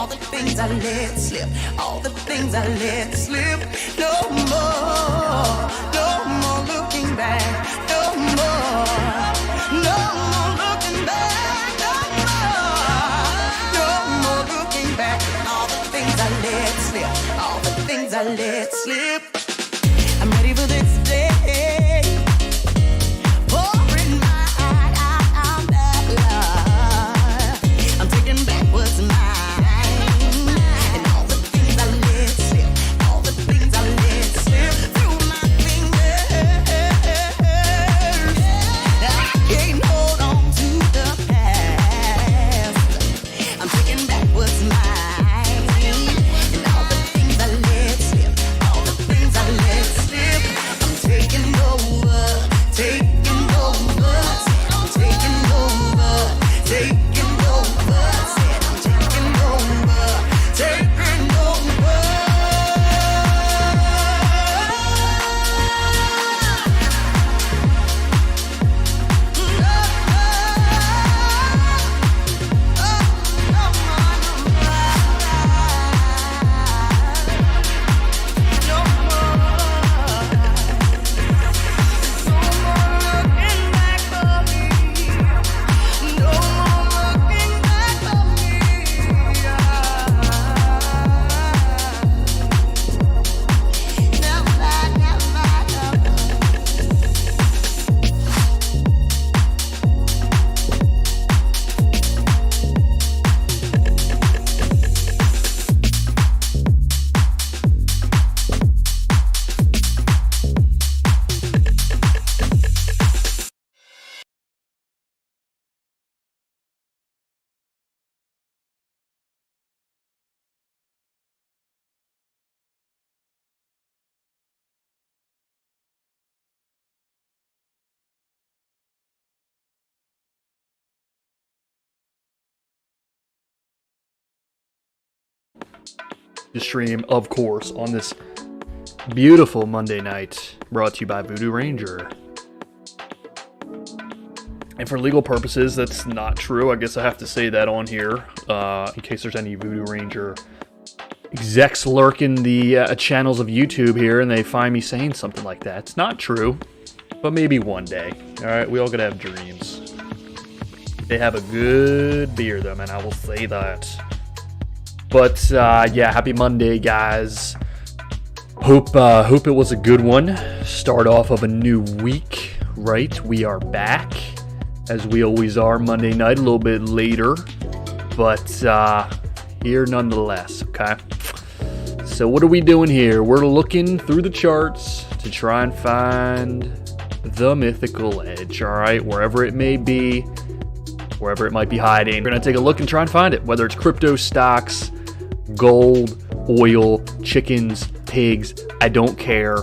all the things I let slip, all the things I let slip. No more, no more looking back, no more, no more looking back, no more looking back. All the things I let slip, all the things I let slip. I'm ready for this day. Pouring my heart out that love. I'm taking back what's mine. And all the things I let slip, all the things I let slip through my fingers. I can't hold on to the past. I'm taking back what's mine. And all the things I let slip, all the things I let slip. I'm taking over, taking over, I'm taking over, taking over, said I'm taking over, taking over. The stream, of course, on this beautiful Monday night, brought to you by Voodoo Ranger. And for legal purposes, that's not true. I guess I have to say that on here, in case there's any Voodoo Ranger execs lurking the channels of YouTube here, and they find me saying something like that. It's not true, but maybe one day. All right, we all gotta have dreams. They have a good beer, though, man. I will say that. But yeah, happy Monday, guys. Hope it was a good one. Start off of a new week, right? We are back, as we always are, Monday night, a little bit later, but here nonetheless, okay? So what are we doing here? We're looking through the charts to try and find the mythical edge, all right? Wherever it may be, wherever it might be hiding. We're gonna take a look and try and find it, whether it's crypto stocks, gold, oil, chickens, pigs, I don't care.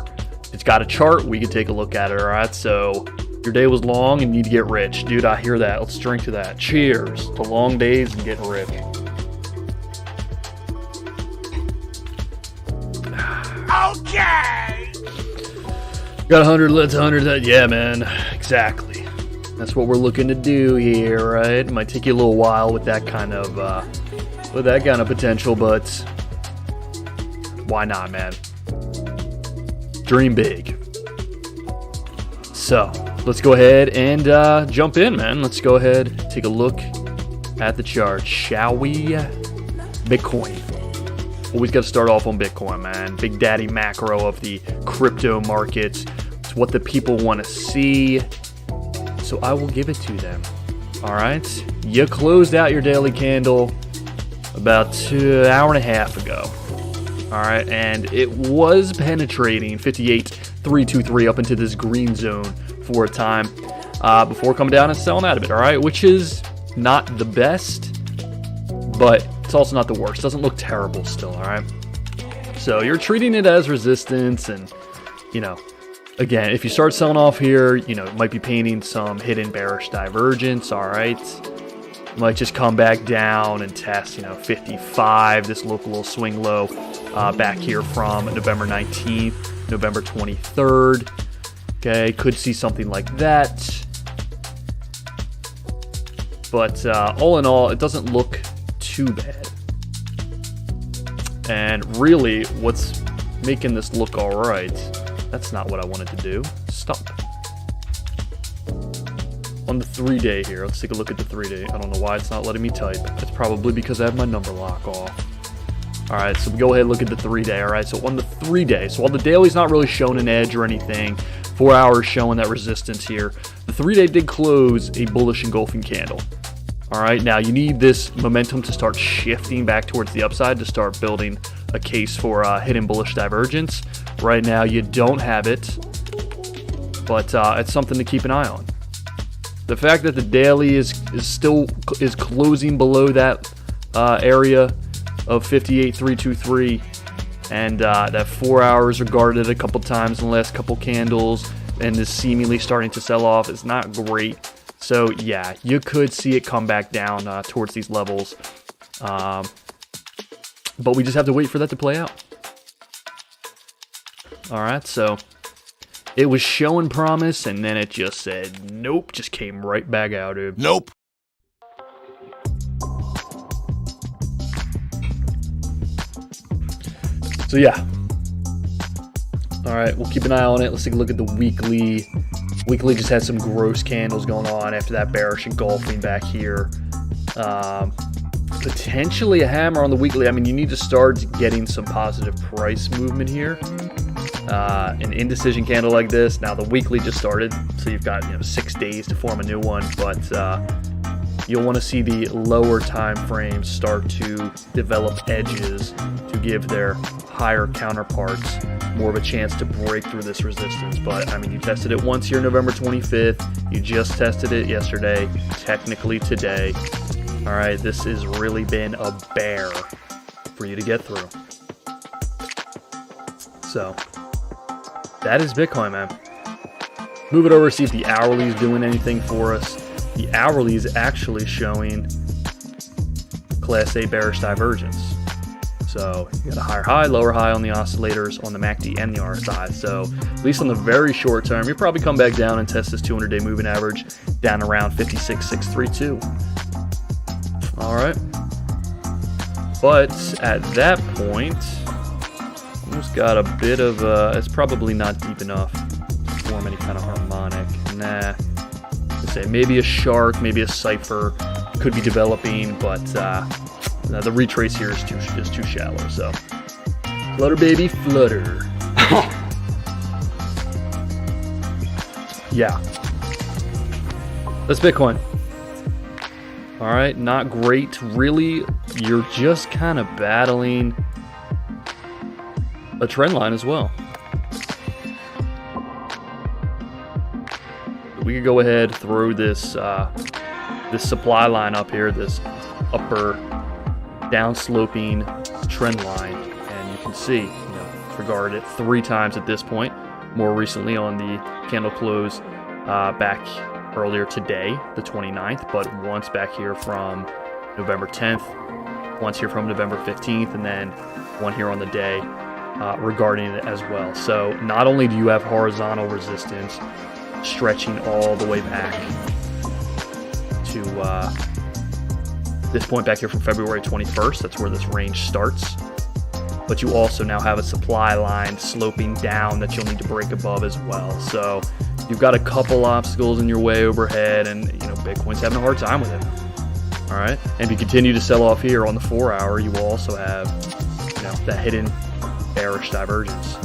It's got a chart, we can take a look at it, all right? So your day was long and you need to get rich. Dude, I hear that. Let's drink to that. Cheers to long days and getting rich. Okay! Got 100, let's 100. Yeah, man, exactly. That's what we're looking to do here, right? It might take you a little while with that kind of potential, but why not, man? Dream big. So let's go ahead and jump in, man. Let's go ahead, take a look at the chart, shall we? Bitcoin. Always got to start off on Bitcoin, man. Big daddy macro of the crypto markets. It's what the people want to see, so I will give it to them. All right, you closed out your daily candle about an hour and a half ago. All right, and it was penetrating 58,323 up into this green zone for a time before coming down and selling out of it. All right, which is not the best, but it's also not the worst. Doesn't look terrible still. All right, so you're treating it as resistance, and you know, again, if you start selling off here, you know, it might be painting some hidden bearish divergence. All right. Might just come back down and test, 55, this local little swing low back here from November 19th, November 23rd. Okay, could see something like that. But all in all, it doesn't look too bad. And really, what's making this look all right, that's not what I wanted to do. Stop. On the 3-day here, let's take a look at the 3-day. I don't know why it's not letting me type. It's probably because I have my number lock off. All right, so we go ahead and look at the 3-day. All right, so on the 3-day, so while the daily's not really showing an edge or anything, 4 hours showing that resistance here, the 3-day did close a bullish engulfing candle. All right, now you need this momentum to start shifting back towards the upside to start building a case for hidden bullish divergence. Right now, you don't have it, but it's something to keep an eye on. The fact that the daily is closing below that area of 58,323, and that 4 hours are guarded a couple times in the last couple candles, and is seemingly starting to sell off is not great. So yeah, you could see it come back down towards these levels, but we just have to wait for that to play out. All right, so it was showing promise, and then it just said nope, just came right back out, dude. Nope. So yeah. All right, we'll keep an eye on it. Let's take a look at the weekly. Weekly just had some gross candles going on after that bearish engulfing back here. Potentially a hammer on the weekly. I mean, you need to start getting some positive price movement here. An indecision candle like this. Now the weekly just started, so you've got 6 days to form a new one. But you'll want to see the lower time frames start to develop edges to give their higher counterparts more of a chance to break through this resistance. But I mean, you tested it once here November 25th. You just tested it yesterday, technically today. All right, this has really been a bear for you to get through. So that is Bitcoin, man. Move it over, see if the hourly is doing anything for us. The hourly is actually showing Class A bearish divergence. So you got a higher high, lower high on the oscillators on the MACD and the RSI. So at least on the very short term, you'll probably come back down and test this 200-day moving average down around 56,632. All right. But at that point, almost got a bit of it's probably not deep enough to form any kind of harmonic. Nah. Say maybe a shark, maybe a cipher could be developing, but the retrace here is too shallow. So flutter, baby, flutter. Yeah, that's Bitcoin. All right, not great, really. You're just kind of battling a trend line as well. We could go ahead, throw this this supply line up here, this upper downsloping trend line, and you can see, regarded it 3 times at this point. More recently on the candle close back earlier today, the 29th, but once back here from November 10th, once here from November 15th, and then one here on the day regarding it as well. So not only do you have horizontal resistance stretching all the way back to this point back here from February 21st. That's where this range starts. But you also now have a supply line sloping down that you'll need to break above as well. So you've got a couple obstacles in your way overhead, and Bitcoin's having a hard time with it. All right, and if you continue to sell off here on the 4 hour, you will also have that hidden bearish divergence,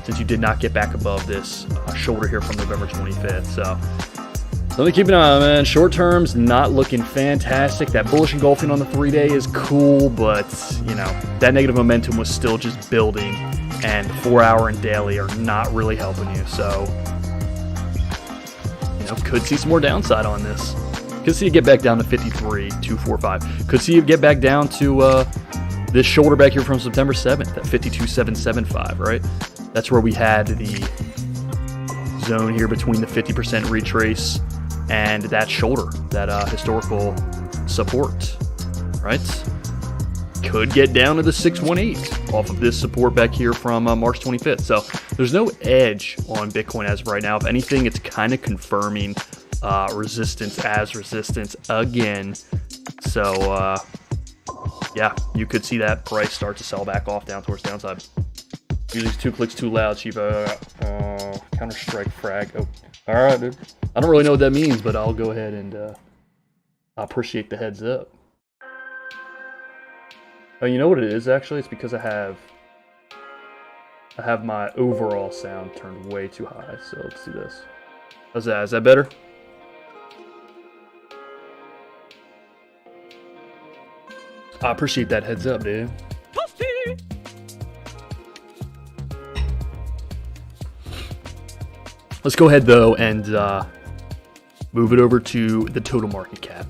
since you did not get back above this shoulder here from November 25th. So something to keep an eye on, man. Short term's not looking fantastic. That bullish engulfing on the 3-day is cool, but that negative momentum was still just building, and the 4 hour and daily are not really helping you. So could see some more downside on this. Could see you get back down to 53,245. Could see you get back down to this shoulder back here from September 7th at 52,775, right? That's where we had the zone here between the 50% retrace and that shoulder, that historical support, right? Could get down to the 618 off of this support back here from March 25th. So there's no edge on Bitcoin as of right now. If anything, it's kind of confirming resistance as resistance again. So yeah, you could see that price start to sell back off down towards downside. Usually 2 clicks too loud, Shiva. Counter-strike frag. Oh, all right, dude. I don't really know what that means, but I'll go ahead and I appreciate the heads up. Oh, you know what it is, actually? It's because I have my overall sound turned way too high, so let's do this. How's that? Is that better? I appreciate that heads up, dude. Let's go ahead, though, and move it over to the total market cap.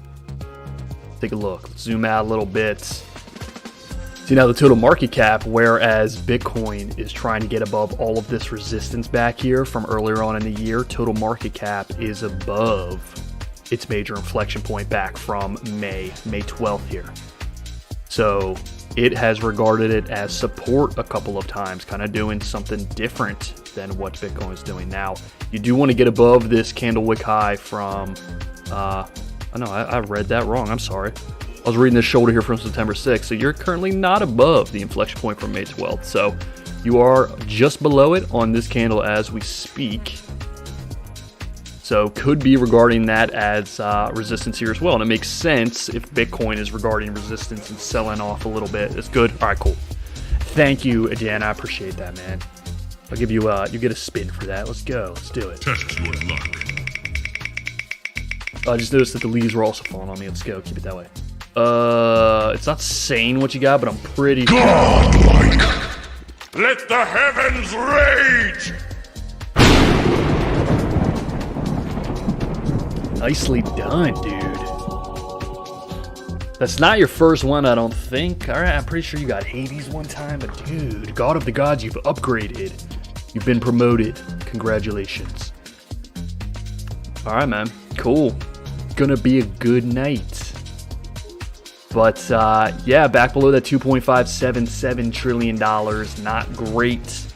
Take a look. Let's zoom out a little bit. See now the total market cap, whereas Bitcoin is trying to get above all of this resistance back here from earlier on in the year, total market cap is above its major inflection point back from May 12th here. So it has regarded it as support a couple of times, kind of doing something different than what Bitcoin is doing now. You do want to get above this candle wick high from, I read that wrong, I'm sorry. I was reading this shoulder here from September 6th, so you're currently not above the inflection point from May 12th. So you are just below it on this candle as we speak. So could be regarding that as resistance here as well. And it makes sense if Bitcoin is regarding resistance and selling off a little bit. It's good. All right, cool. Thank you, Jan. I appreciate that, man. I'll give you, you get a spin for that. Let's go. Let's do it. Test your luck. I just noticed that the leaves were also falling on me. Let's go. Keep it that way. It's not saying what you got, but I'm pretty Godlike! Let the heavens rage! Nicely done, dude. That's not your first one, I don't think. All right, I'm pretty sure you got Hades one time, but dude, God of the Gods, you've upgraded. You've been promoted. Congratulations. All right, man. Cool. Gonna be a good night. But, yeah, back below that $2.577 trillion. Not great.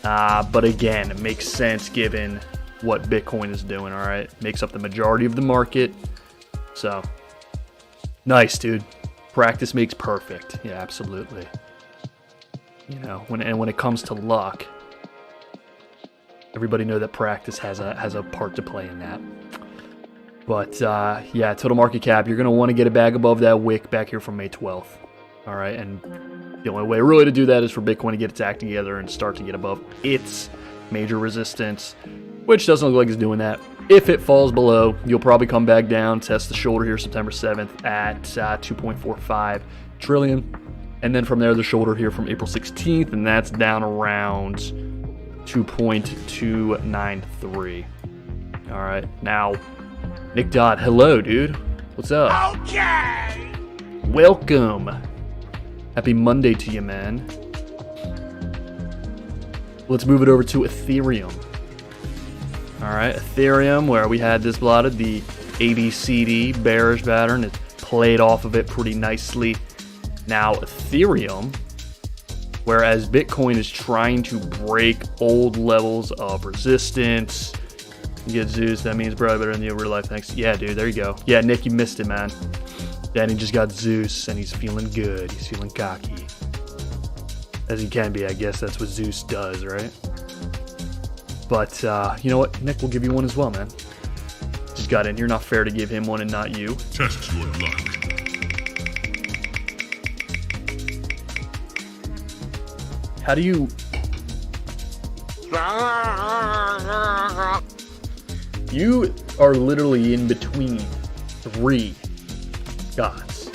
But again, it makes sense given what Bitcoin is doing, all right? Makes up the majority of the market. So, nice, dude. Practice makes perfect. Yeah, absolutely. You know, when it comes to luck, everybody know that practice has a part to play in that. But, yeah, total market cap, you're going to want to get it back above that wick back here from May 12th. All right, and the only way really to do that is for Bitcoin to get its act together and start to get above its major resistance, which doesn't look like it's doing that. If it falls below, you'll probably come back down, test the shoulder here September 7th at 2.45 trillion. And then from there, the shoulder here from April 16th, and that's down around 2.293. All right, now... Nick Dodd, hello, dude. What's up? Okay! Welcome. Happy Monday to you, man. Let's move it over to Ethereum. All right, Ethereum, where we had this plotted, the ABCD bearish pattern. It played off of it pretty nicely. Now, Ethereum, whereas Bitcoin is trying to break old levels of resistance. You get Zeus, that means probably better than the real life. Thanks. Yeah, dude, there you go. Yeah, Nick, you missed it, man. Danny just got Zeus, and he's feeling good. He's feeling cocky. As he can be, I guess that's what Zeus does, right? But, you know what? Nick will give you one as well, man. Just got in here. Not fair to give him one and not you. Test your luck. How do you... You are literally in between 3 gods.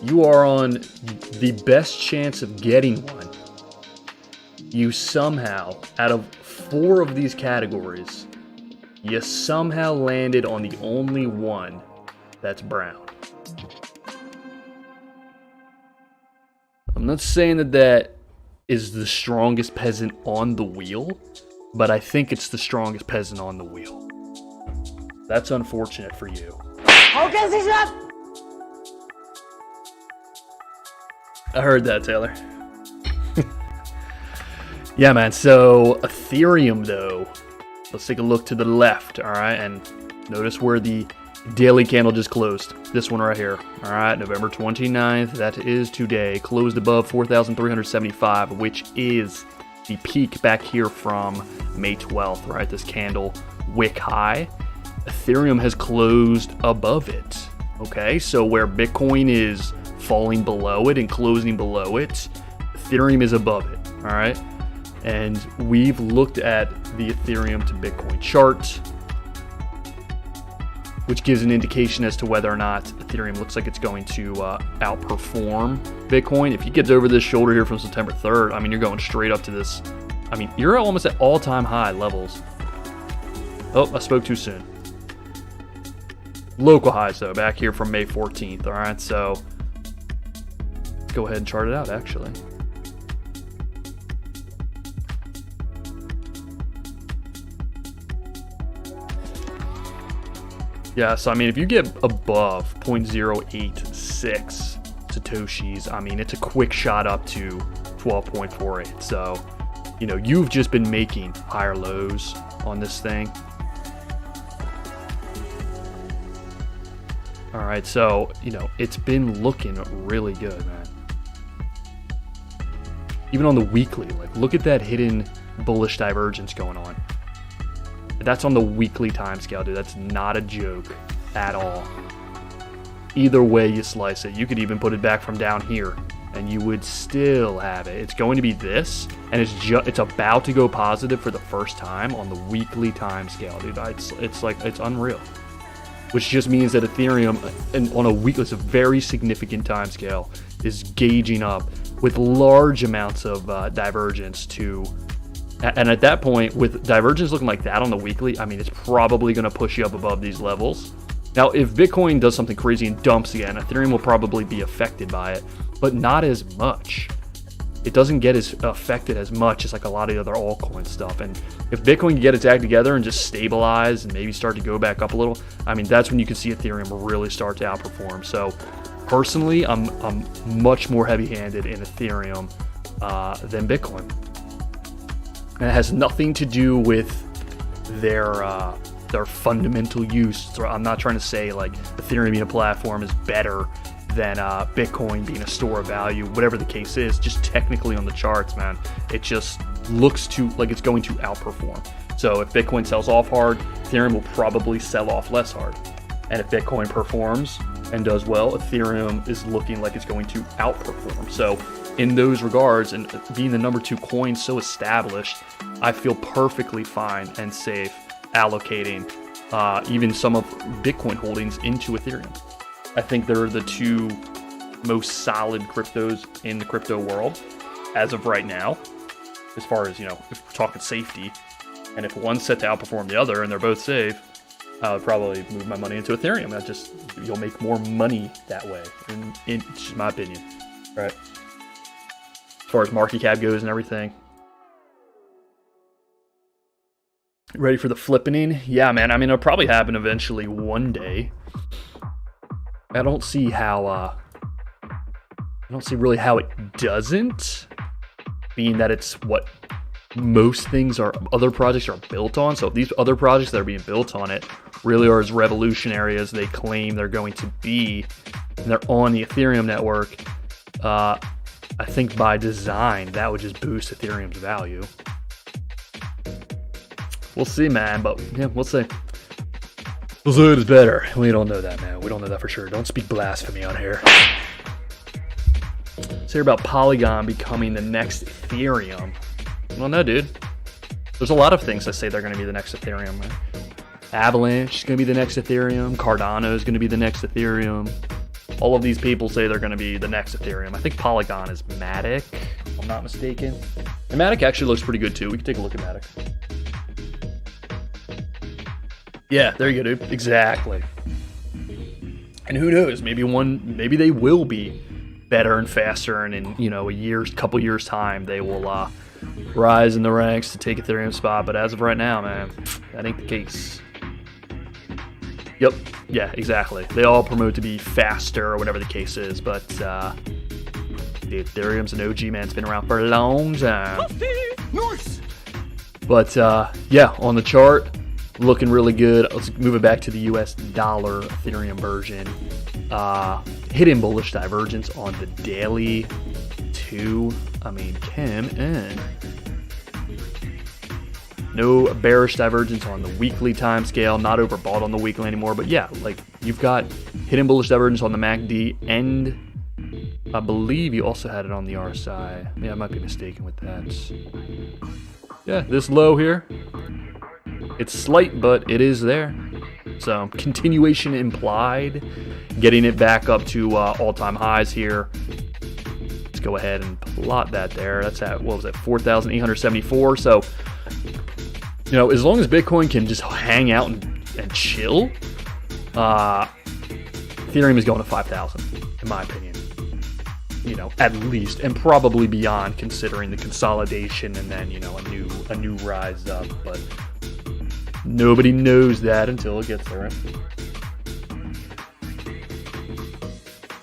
You are on the best chance of getting one. You somehow, out of 4 of these categories, you somehow landed on the only one that's brown. I'm not saying that is the strongest peasant on the wheel, but I think it's the strongest peasant on the wheel. That's unfortunate for you. I heard that, Taylor. Yeah, man, so Ethereum, though. Let's take a look to the left, all right? And notice where the Daily candle just closed. This one right here. All right, November 29th. That is today. Closed above 4,375, which is the peak back here from May 12th, right? This candle wick high. Ethereum has closed above it. Okay, so where Bitcoin is falling below it and closing below it, Ethereum is above it. All right, and we've looked at the Ethereum to Bitcoin chart, which gives an indication as to whether or not Ethereum looks like it's going to outperform Bitcoin. If it gets over this shoulder here from September 3rd, I mean, you're going straight up to this. I mean, you're almost at all-time high levels. Oh, I spoke too soon. Local highs, though, back here from May 14th. All right, so let's go ahead and chart it out, actually. Yeah, so I mean, if you get above 0.086 Satoshis, I mean, it's a quick shot up to 12.48. So, you know, you've just been making higher lows on this thing. All right, so, you know, it's been looking really good, man. Even on the weekly, like, look at that hidden bullish divergence going on. That's on the weekly time scale, dude. That's not a joke at all. Either way you slice it, you could even put it back from down here, and you would still have it. It's going to be this, and it's about to go positive for the first time on the weekly time scale, dude. It's unreal. Which just means that Ethereum, and on a weekly, it's a very significant time scale, is gauging up with large amounts of divergence to. And at that point, with divergence looking like that on the weekly, I mean, it's probably going to push you up above these levels. Now, if Bitcoin does something crazy and dumps again, Ethereum will probably be affected by it, but not as much. It doesn't get as affected as much as like a lot of the other altcoin stuff. And if Bitcoin can get its act together and just stabilize and maybe start to go back up a little, I mean, that's when you can see Ethereum really start to outperform. So personally, I'm much more heavy-handed in Ethereum than Bitcoin. And it has nothing to do with their fundamental use. So I'm not trying to say like Ethereum being a platform is better than Bitcoin being a store of value, whatever the case is. Just technically on the charts, man, it just looks like it's going to outperform. So if Bitcoin sells off hard, Ethereum will probably sell off less hard. And if Bitcoin performs and does well, Ethereum is looking like it's going to outperform. So in those regards, and being the number 2 coin so established, I feel perfectly fine and safe allocating even some of Bitcoin holdings into Ethereum. I think they're the 2 most solid cryptos in the crypto world as of right now, as far as, you know, if we're talking safety. And if one's set to outperform the other and they're both safe, I would probably move my money into Ethereum. You'll make more money that way, in just my opinion, right? As far as market cap goes and everything. Ready for the flippening? Yeah, man. I mean, it'll probably happen eventually one day. I don't see really how it doesn't, being that it's what most things other projects are built on. So if these other projects that are being built on it really are as revolutionary as they claim they're going to be, and they're on the Ethereum network, I think by design, that would just boost Ethereum's value. We'll see, man, but yeah, we'll see. We'll see it is better. We don't know that, man. We don't know that for sure. Don't speak blasphemy on here. Let's hear about Polygon becoming the next Ethereum. Well, no, dude. There's a lot of things that say they're going to be the next Ethereum, right? Avalanche is going to be the next Ethereum. Cardano is going to be the next Ethereum. All of these people say they're going to be the next Ethereum. I think Polygon is Matic, if I'm not mistaken. And Matic actually looks pretty good, too. We can take a look at Matic. Yeah, there you go, dude. Exactly. And who knows? Maybe they will be better and faster, and in, you know, couple years time, they will rise in the ranks to take Ethereum's spot. But as of right now, man, that ain't the case. Yep. Yeah, exactly. They all promote to be faster or whatever the case is, but Ethereum's an OG, man. It's been around for a long time. Nice. But yeah, on the chart, looking really good. Let's move it back to the US dollar Ethereum version. Hidden bullish divergence on the daily too. I mean, come in. No bearish divergence on the weekly time scale. Not overbought on the weekly anymore. But yeah, like you've got hidden bullish divergence on the MACD, and I believe you also had it on the RSI. Yeah, I might be mistaken with that. Yeah, this low here. It's slight, but it is there. So continuation implied. Getting it back up to all-time highs here. Let's go ahead and plot that there. That's at, what was it, 4,874. So, you know, as long as Bitcoin can just hang out and chill, Ethereum is going to 5,000, in my opinion. You know, at least, and probably beyond, considering the consolidation and then, you know, a new rise up. But nobody knows that until it gets there. Right?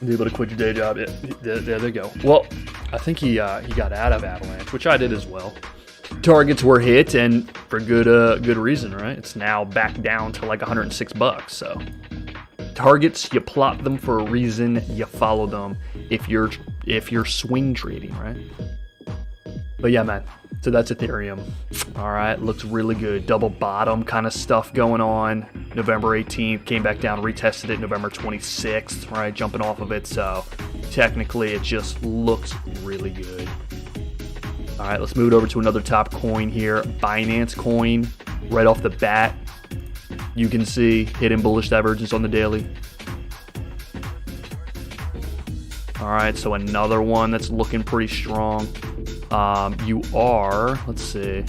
Able to quit your day job. Yeah, there they go. Well, I think he got out of Avalanche, which I did as well. Targets were hit, and for good reason, right? It's now back down to like $106. So targets, you plot them for a reason. You follow them if you're swing trading, right? But yeah, man. So that's Ethereum. All right, looks really good. Double bottom kind of stuff going on. November 18th, came back down, retested it November 26th, right? Jumping off of it. So technically, it just looks really good. All right, let's move it over to another top coin here. Binance coin, right off the bat. You can see hidden bullish divergence on the daily. All right, so another one that's looking pretty strong. Let's see.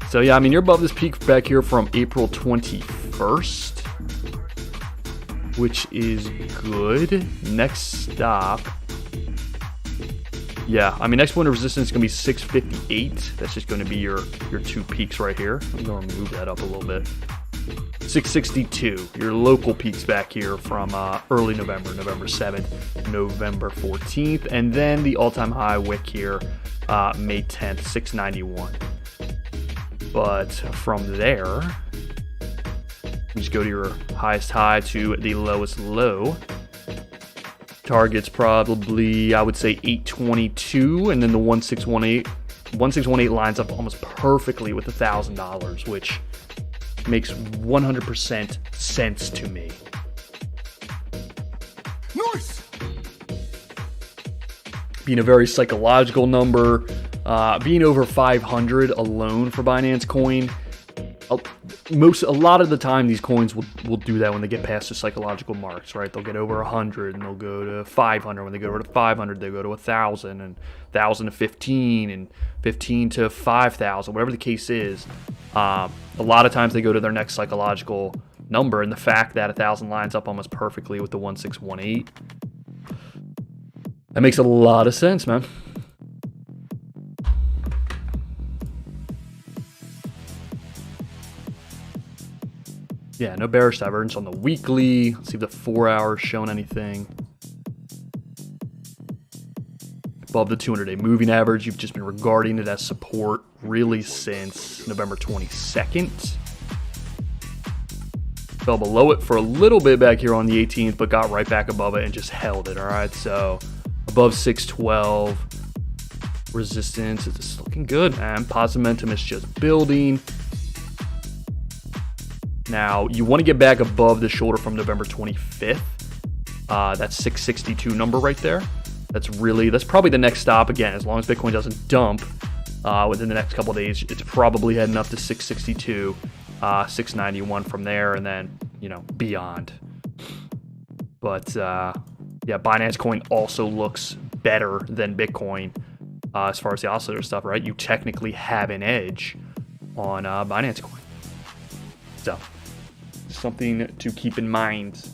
So yeah, I mean, you're above this peak back here from April 21st, which is good. Next stop. Yeah, I mean, next point of resistance is going to be 658. That's just going to be your two peaks right here. I'm going to move that up a little bit. 662, your local peaks back here from early November, November 7th, November 14th, and then the all-time high wick here, May 10th, 691. But from there, you just go to your highest high to the lowest low. Target's probably, I would say, 822, and then the 1618. 1618 lines up almost perfectly with $1,000, which makes 100% sense to me. Nice! Being a very psychological number, being over 500 alone for Binance Coin, a lot of the time these coins will do that when they get past the psychological marks, right? They'll get over 100 and they'll go to 500. When they go over to 500, they go to 1,000 and 1,000 to 15 and 15 to 5,000, whatever the case is. A lot of times they go to their next psychological number, and the fact that 1,000 lines up almost perfectly with the 1618, that makes a lot of sense, man. Yeah, no bearish divergence on the weekly. Let's see if the 4 hours showing anything. Above the 200-day moving average. You've just been regarding it as support really since November 22nd. Fell below it for a little bit back here on the 18th, but got right back above it and just held it, all right? So above 612. Resistance is just looking good, man. Positive momentum is just building. Now, you want to get back above the shoulder from November 25th. That 662 number right there. That's probably the next stop. Again, as long as Bitcoin doesn't dump within the next couple of days, it's probably heading up to 662, 691 from there, and then, you know, beyond. But, yeah, Binance Coin also looks better than Bitcoin as far as the oscillator stuff, right? You technically have an edge on Binance Coin. So, something to keep in mind.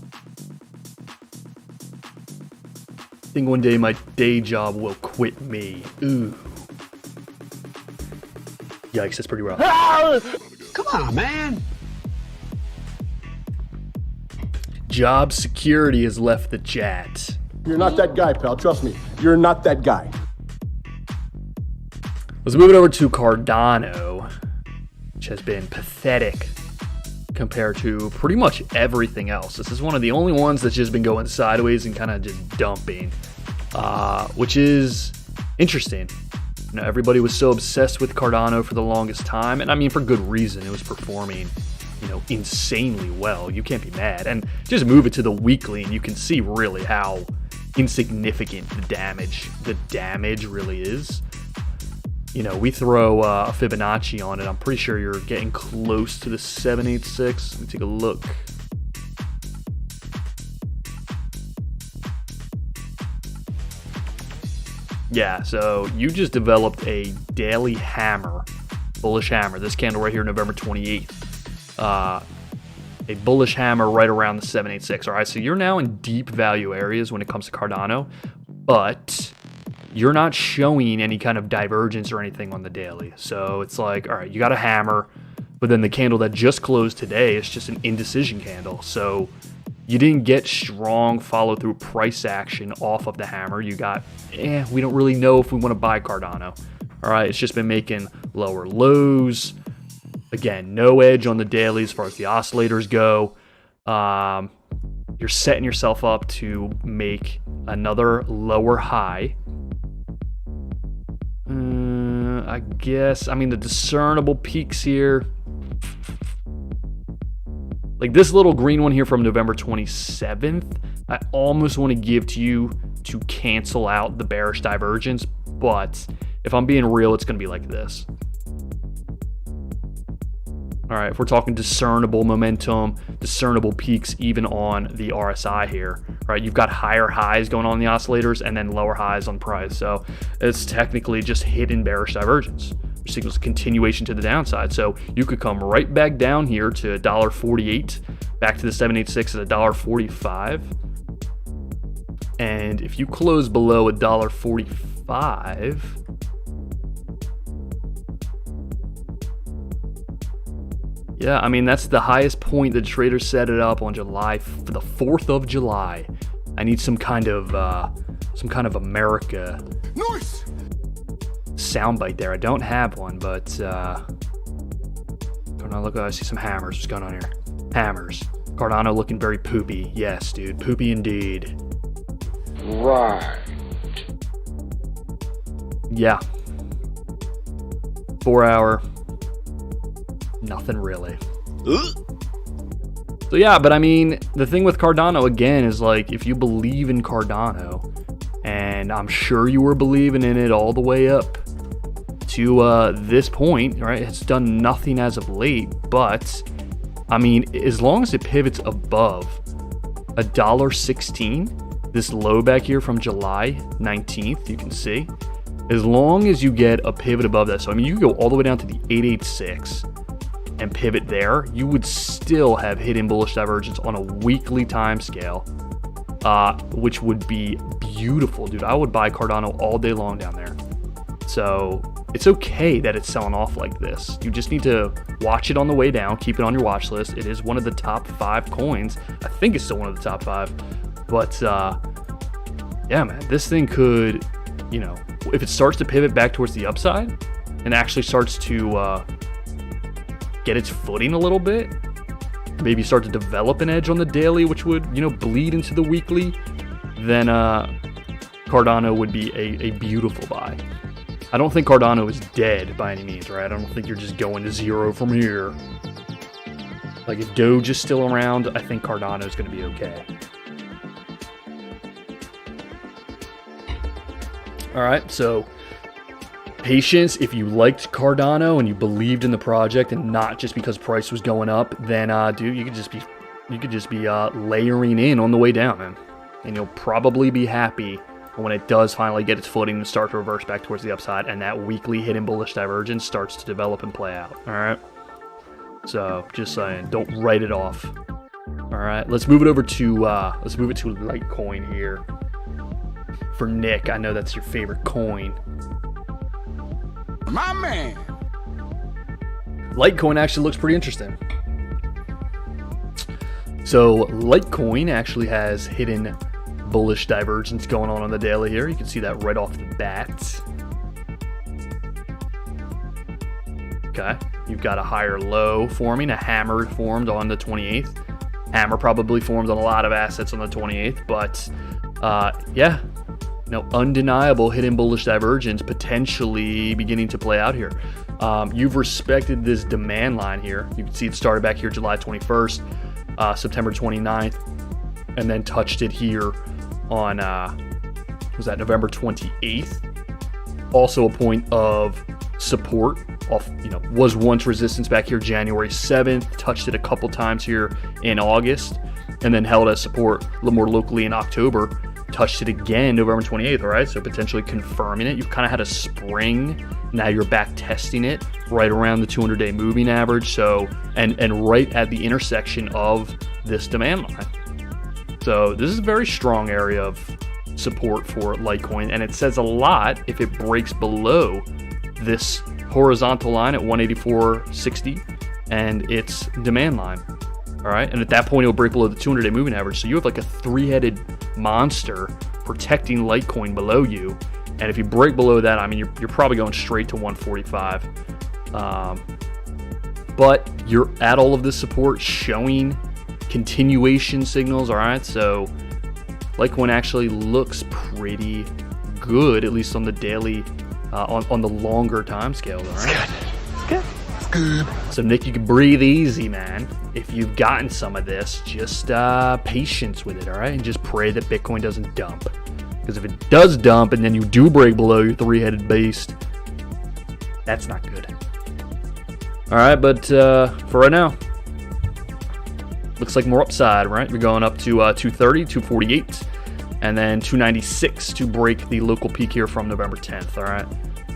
I think one day my day job will quit me. Ooh. Yikes, that's pretty rough. Come on, man. Job security has left the chat. You're not that guy, pal. Trust me. You're not that guy. Let's move it over to Cardano. which has been pathetic compared to pretty much everything else. This is one of the only ones that's just been going sideways and kind of just dumping, which is interesting. You know, everybody was so obsessed with Cardano for the longest time, and I mean for good reason. It was performing, you know, insanely well. You can't be mad. And just move it to the weekly, and you can see really how insignificant the damage really is. You know, we throw a Fibonacci on it. I'm pretty sure you're getting close to the 786. Let me take a look. Yeah, so you just developed a daily hammer, bullish hammer. This candle right here, November 28th. A bullish hammer right around the 786. All right, so you're now in deep value areas when it comes to Cardano, but you're not showing any kind of divergence or anything on the daily. So it's like, all right, you got a hammer, but then the candle that just closed today is just an indecision candle. So you didn't get strong follow-through price action off of the hammer. You got, we don't really know if we want to buy Cardano. All right, it's just been making lower lows. Again, no edge on the daily as far as the oscillators go. You're setting yourself up to make another lower high. I guess, I mean, the discernible peaks here, like this little green one here from November 27th, I almost want to give to you to cancel out the bearish divergence, but if I'm being real, it's going to be like this. All right, if we're talking discernible momentum, discernible peaks even on the RSI here, right? You've got higher highs going on in the oscillators and then lower highs on price. So it's technically just hidden bearish divergence, which signals a continuation to the downside. So you could come right back down here to $1.48, back to the 786 at $1.45. And if you close below $1.45, yeah, I mean, that's the highest point the trader set it up on July, for the 4th of July. I need some kind of America soundbite there. I don't have one, but Cardano, look, I see some hammers. What's going on here? Hammers. Cardano looking very poopy. Yes, dude, poopy indeed. Right. Yeah. 4 hour. Nothing really. So yeah, but I mean, the thing with Cardano again is like, if you believe in Cardano, and I'm sure you were believing in it all the way up to this point, right? It's done nothing as of late, but I mean, as long as it pivots above $1.16, this low back here from July 19th, you can see, as long as you get a pivot above that, so I mean, you go all the way down to the 886 and pivot there, you would still have hidden bullish divergence on a weekly time scale, which would be beautiful, dude. I would buy Cardano all day long down there. So it's okay that it's selling off like this. You just need to watch it on the way down, keep it on your watch list. It is one of the top 5 coins. I think it's still one of the top 5. But yeah, man, this thing could, you know, if it starts to pivot back towards the upside and actually starts to get its footing a little bit, maybe start to develop an edge on the daily, which would, you know, bleed into the weekly, then Cardano would be a beautiful buy. I don't think Cardano is dead by any means, right? I don't think you're just going to zero from here. Like, if Doge is still around, I think Cardano is going to be okay. All right, so patience. If you liked Cardano and you believed in the project and not just because price was going up, then dude, you could just be layering in on the way down, man, and you'll probably be happy when it does finally get its footing and start to reverse back towards the upside, and that weekly hidden bullish divergence starts to develop and play out. All right, so just saying, don't write it off. All right, let's move it over to Litecoin here. For Nick, I know that's your favorite coin. My man. Litecoin actually looks pretty interesting. So Litecoin actually has hidden bullish divergence going on the daily here. You can see that right off the bat. Okay, You've got a higher low forming, a hammer formed on the 28th. Hammer probably formed on a lot of assets on the 28th, but yeah, undeniable hidden bullish divergence potentially beginning to play out here. You've respected this demand line here. You can see it started back here July 21st, September 29th, and then touched it here on, was that November 28th? Also a point of support. Was once resistance back here January 7th, touched it a couple times here in August, and then held as support a little more locally in October, touched it again November 28th, all right? So potentially confirming it. You've kind of had a spring, now you're back testing it right around the 200-day moving average, so and right at the intersection of this demand line. So this is a very strong area of support for Litecoin, and it says a lot if it breaks below this horizontal line at 184.60 and its demand line. All right, and at that point it will break below the 200-day moving average. So you have like a three-headed monster protecting Litecoin below you. And if you break below that, I mean, you're probably going straight to 145. But you're at all of this support showing continuation signals. All right, so Litecoin actually looks pretty good, at least on the daily. On the longer time scales, all right? It's good. So, Nick, you can breathe easy, man. If you've gotten some of this, just patience with it, all right? And just pray that Bitcoin doesn't dump. Because if it does dump and then you do break below your three-headed beast, that's not good. All right, but for right now, looks like more upside, right? We're going up to 230, 248. And then 296 to break the local peak here from November 10th, all right?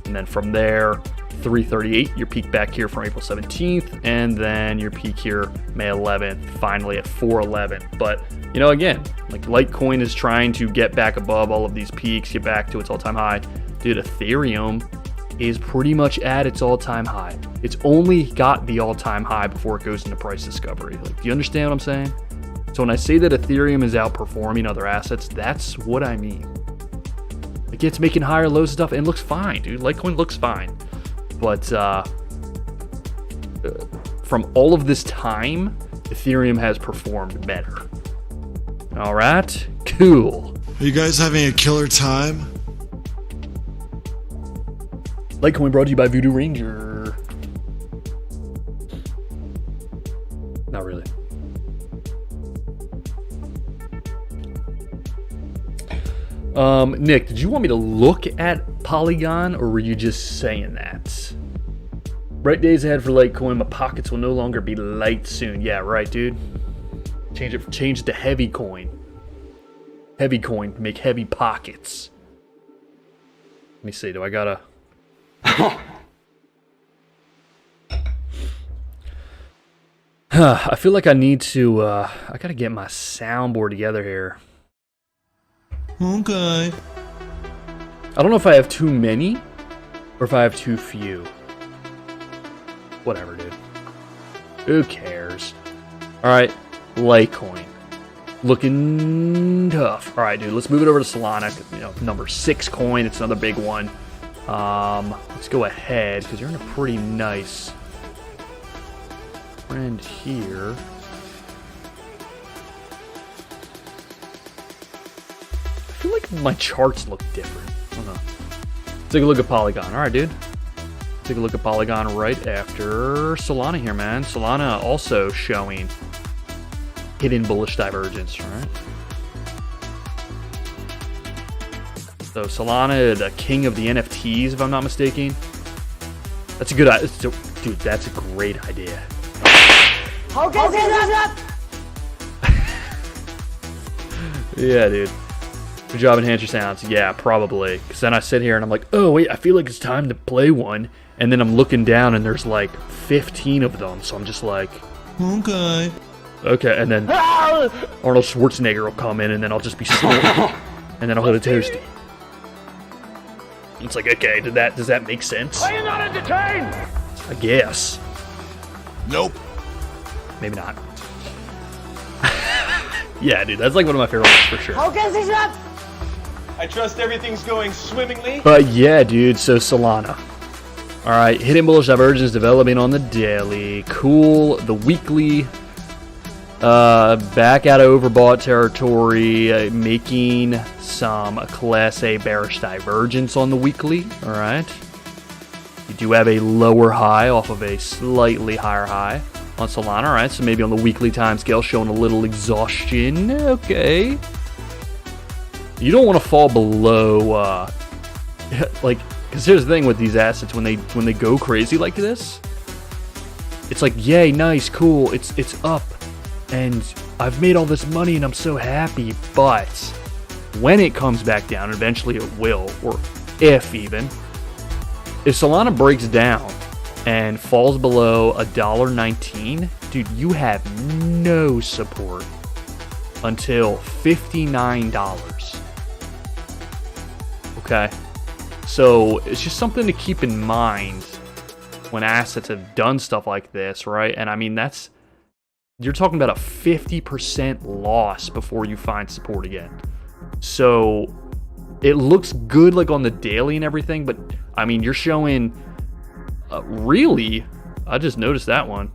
And then from there, 338, your peak back here from April 17th, and then your peak here May 11th, finally at 411. But, again, like Litecoin is trying to get back above all of these peaks, get back to its all-time high. Dude, Ethereum is pretty much at its all-time high. It's only got the all-time high before it goes into price discovery. Like, do you understand what I'm saying? So when I say that Ethereum is outperforming other assets, that's what I mean. Like, it's making higher lows and stuff, and it looks fine, dude. Litecoin looks fine. But from all of this time, Ethereum has performed better. All right? Cool. Are you guys having a killer time? Litecoin brought to you by Voodoo Ranger. Not really. Nick, did you want me to look at Polygon, or were you just saying that? Bright days ahead for Litecoin. My pockets will no longer be light soon. Yeah, right, dude. Change it to heavy coin. Heavy coin. Make heavy pockets. Let me see. Do I gotta... I feel like I need to... I gotta get my soundboard together here. Okay. I don't know if I have too many or if I have too few. Whatever, dude. Who cares? Alright, Litecoin. Looking tough. Alright, dude, let's move it over to Solana. Number 6 coin. It's another big one. Let's go ahead because you're in a pretty nice trend here. I feel like my charts look different. I don't know. Take a look at Polygon. All right, dude. Take a look at Polygon right after Solana here, man. Solana also showing hidden bullish divergence, right? So Solana, the king of the NFTs, if I'm not mistaken. That's a good idea. Dude, that's a great idea. Yeah, dude. Good job, enhance your sounds. Yeah, probably. Because then I sit here and I'm like, oh, wait, I feel like it's time to play one. And then I'm looking down and there's like 15 of them. So I'm just like, okay. Okay, and then Arnold Schwarzenegger will come in and then I'll just be slow. And then I'll hit a toasty. It's like, okay, does that make sense? Are you not entertained? I guess. Nope. Maybe not. Yeah, dude, that's like one of my favorite ones for sure. I trust everything's going swimmingly. But yeah, dude, so Solana. All right, hidden bullish divergence developing on the daily. Cool. The weekly, back out of overbought territory, making some Class A bearish divergence on the weekly. All right. You do have a lower high off of a slightly higher high on Solana. All right, so maybe on the weekly time scale showing a little exhaustion. Okay. You don't want to fall below, like, because here's the thing with these assets, when they go crazy like this, it's like, yay, nice, cool, it's up, and I've made all this money and I'm so happy. But when it comes back down, eventually it will, or if Solana breaks down and falls below $1.19, dude, you have no support until $59. Okay. So it's just something to keep in mind when assets have done stuff like this, right? And I mean, you're talking about a 50% loss before you find support again. So it looks good like on the daily and everything, but I mean, you're showing really, I just noticed that one,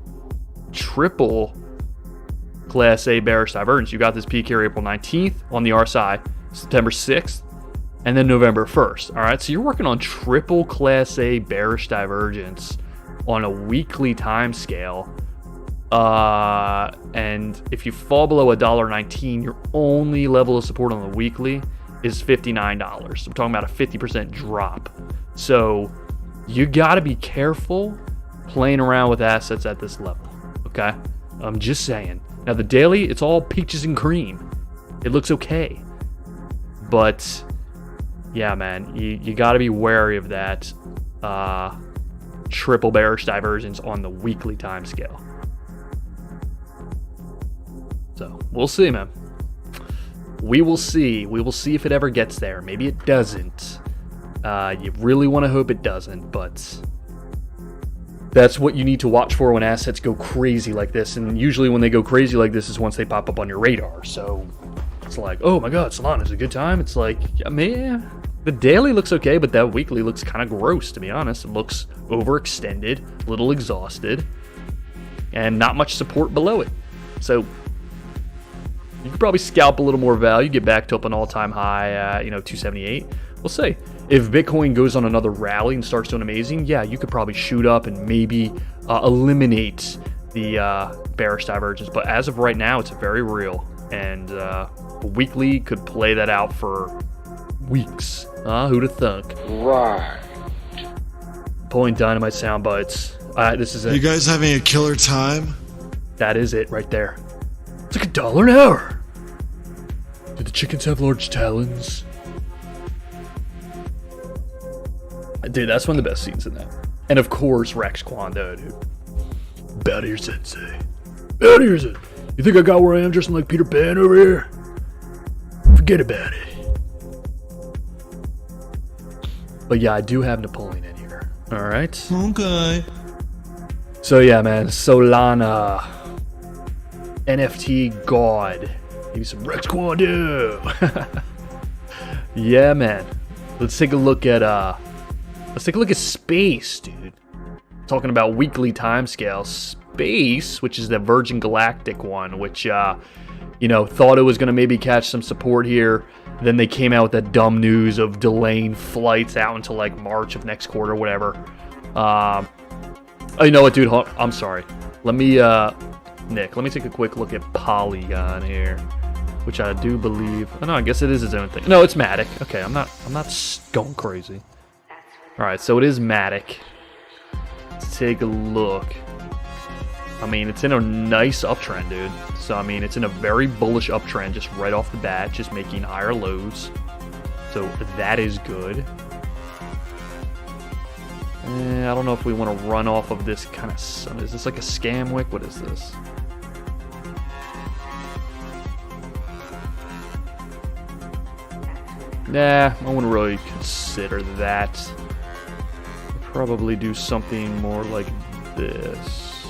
triple Class A bearish divergence. You got this peak here April 19th on the RSI, September 6th, and then November 1st. All right, so you're working on triple Class A bearish divergence on a weekly time scale. And if you fall below $1.19, your only level of support on the weekly is $59. I'm talking about a 50% drop. So you got to be careful playing around with assets at this level, okay? I'm just saying. Now, the daily, it's all peaches and cream. It looks okay. But yeah, man, you got to be wary of that triple bearish divergence on the weekly time scale. So we'll see, man. We will see. We will see if it ever gets there. Maybe it doesn't. You really want to hope it doesn't, but that's what you need to watch for when assets go crazy like this. And usually when they go crazy like this is once they pop up on your radar. So it's like, oh my God, Solana's a good time. It's like, yeah, man, the daily looks okay, but that weekly looks kind of gross, to be honest. It looks overextended, a little exhausted, and not much support below it. So you could probably scalp a little more value, get back to up an all-time high, 278. We'll see. If Bitcoin goes on another rally and starts doing amazing, yeah, you could probably shoot up and maybe eliminate the bearish divergence. But as of right now, it's very real. And the weekly could play that out for weeks. Who'd have thunk? Right. Pulling dynamite sound bites. This is it. You guys having a killer time? That is it right there. It's like $1 an hour. Do the chickens have large talons? Dude, that's one of the best scenes in that. And of course, Rex Kwando, dude. Bow to your sensei. Bow to your sensei. You think I got where I am dressing like Peter Pan over here? Forget about it. But yeah, I do have Napoleon in here. Alright. Okay. So yeah, man. Solana. NFT God. Maybe some Rex Kwando. Yeah, man. Let's take a look at Space, dude. Talking about weekly timescale. Space, which is the Virgin Galactic one, which thought it was gonna maybe catch some support here. Then they came out with that dumb news of delaying flights out until like March of next quarter, whatever. You know what, dude? I'm sorry. Let me take a quick look at Polygon here, which I do believe. Oh no, I guess it is its own thing. No, it's Matic. Okay, I'm not going crazy. All right, so it is Matic. Let's take a look. I mean, it's in a nice uptrend, dude. So I mean, it's in a very bullish uptrend just right off the bat, just making higher lows. So that is good. I don't know if we want to run off of this kind of. Is this like a scam wick? What is this? Nah, I wouldn't really consider that. I'd probably do something more like this.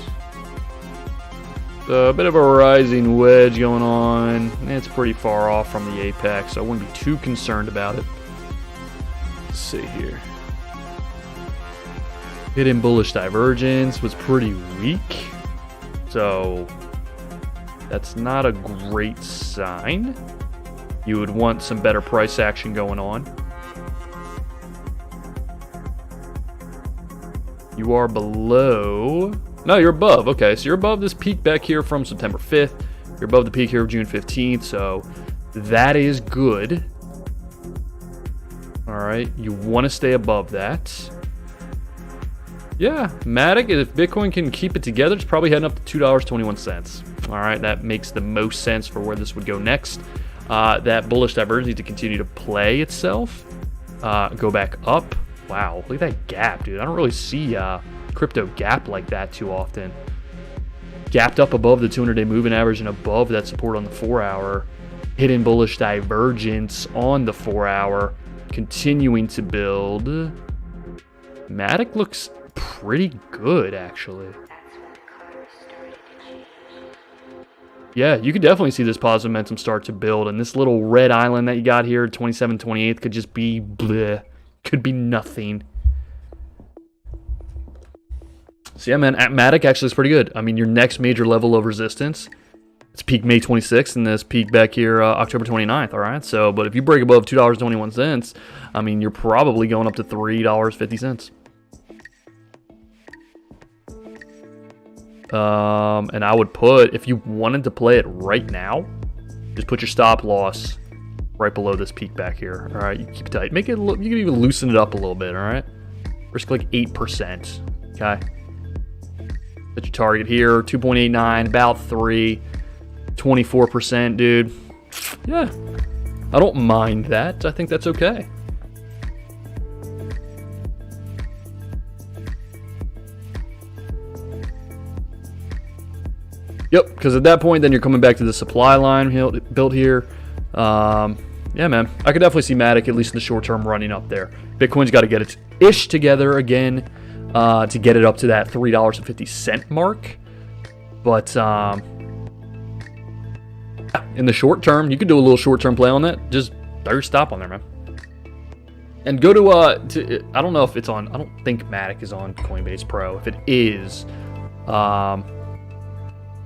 A bit of a rising wedge going on. It's pretty far off from the apex, so I wouldn't be too concerned about it. Let's see here. Hidden bullish divergence was pretty weak. So that's not a great sign. You would want some better price action going on. You are below. No, you're above. Okay, so you're above this peak back here from September 5th. You're above the peak here of June 15th. So that is good. All right, you want to stay above that. Yeah, Matic, if Bitcoin can keep it together, it's probably heading up to $2.21. All right, that makes the most sense for where this would go next. That bullish divergence needs to continue to play itself. Go back up. Wow, look at that gap, dude. I don't really see crypto gap like that too often. Gapped up above the 200-day moving average and above that support on the 4-hour. Hidden bullish divergence on the 4-hour. Continuing to build. Matic looks pretty good, actually. Yeah, you could definitely see this positive momentum start to build. And this little red island that you got here, 27th, 28th, could just be bleh. Could be nothing. So yeah, man, Matic actually is pretty good. I mean, your next major level of resistance, it's peak May 26th, and this peak back here October 29th, all right? So, but if you break above $2.21, I mean, you're probably going up to $3.50. And I would put, if you wanted to play it right now, just put your stop loss right below this peak back here. All right, you keep it tight. Make it look, you can even loosen it up a little bit. All right, risk like 8%. Okay, set your target here, 2.89, about 3, 24%, dude. Yeah, I don't mind that. I think that's okay. Yep, because at that point, then you're coming back to the supply line built here. Yeah, man, I could definitely see Matic, at least in the short term, running up there. Bitcoin's got to get its ish together again to get it up to that $3.50 mark. But in the short term, you could do a little short term play on that. Just throw your stop on there, man. And go to I don't know if it's on. I don't think Matic is on Coinbase Pro. If it is,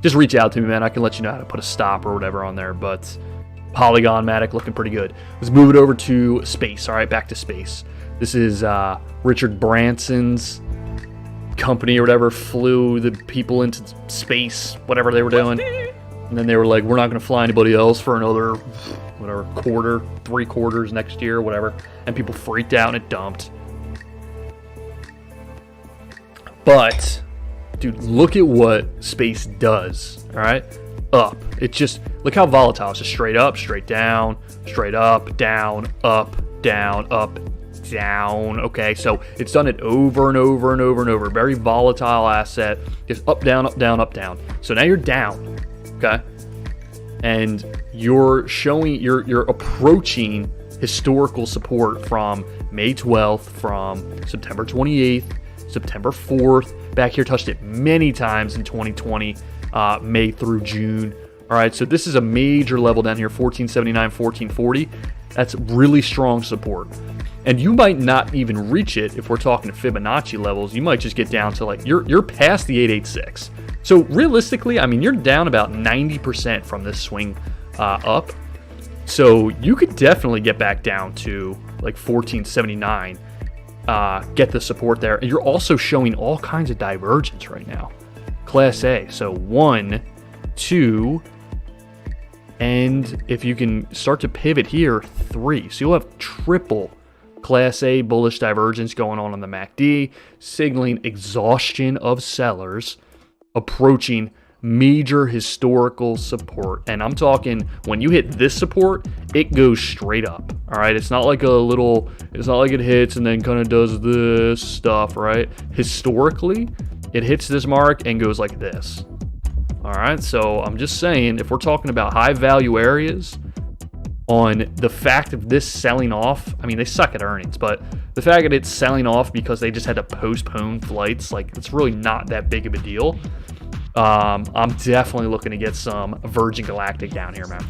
just reach out to me, man. I can let you know how to put a stop or whatever on there. But Polygon Matic looking pretty good. Let's move it over to space. All right, back to space. This is Richard Branson's company or whatever flew the people into space, whatever they were doing. And then they were like, we're not going to fly anybody else for another, whatever, quarter, 3 quarters next year, whatever. And people freaked out and it dumped. But, dude, look at what space does, all right? Up. It just, look how volatile. It's just straight up, straight down, straight up, down, up, down, up, down. Okay, so it's done it over and over and over and over. Very volatile asset. Just up, down, up, down, up, down. So now you're down, okay? And you're showing, you're approaching historical support from May 12th, from September 28th, September 4th. Back here, touched it many times in 2020. May through June. All right, so this is a major level down here, 1479, 1440. That's really strong support. And you might not even reach it if we're talking Fibonacci levels. You might just get down to like, you're past the 886. So realistically, I mean, you're down about 90% from this swing up. So you could definitely get back down to like 1479, get the support there. And you're also showing all kinds of divergence right now. Class A, so 1, 2, and if you can start to pivot here, 3. So you'll have triple Class A bullish divergence going on the MACD, signaling exhaustion of sellers, approaching major historical support. And I'm talking, when you hit this support, it goes straight up. All right, it's not like a little, it's not like it hits and then kind of does this stuff, right? Historically, it hits this mark and goes like this. All right, so I'm just saying, if we're talking about high value areas, on the fact of this selling off, I mean, they suck at earnings, but the fact that it's selling off because they just had to postpone flights, like, it's really not that big of a deal. I'm definitely looking to get some Virgin Galactic down here, man.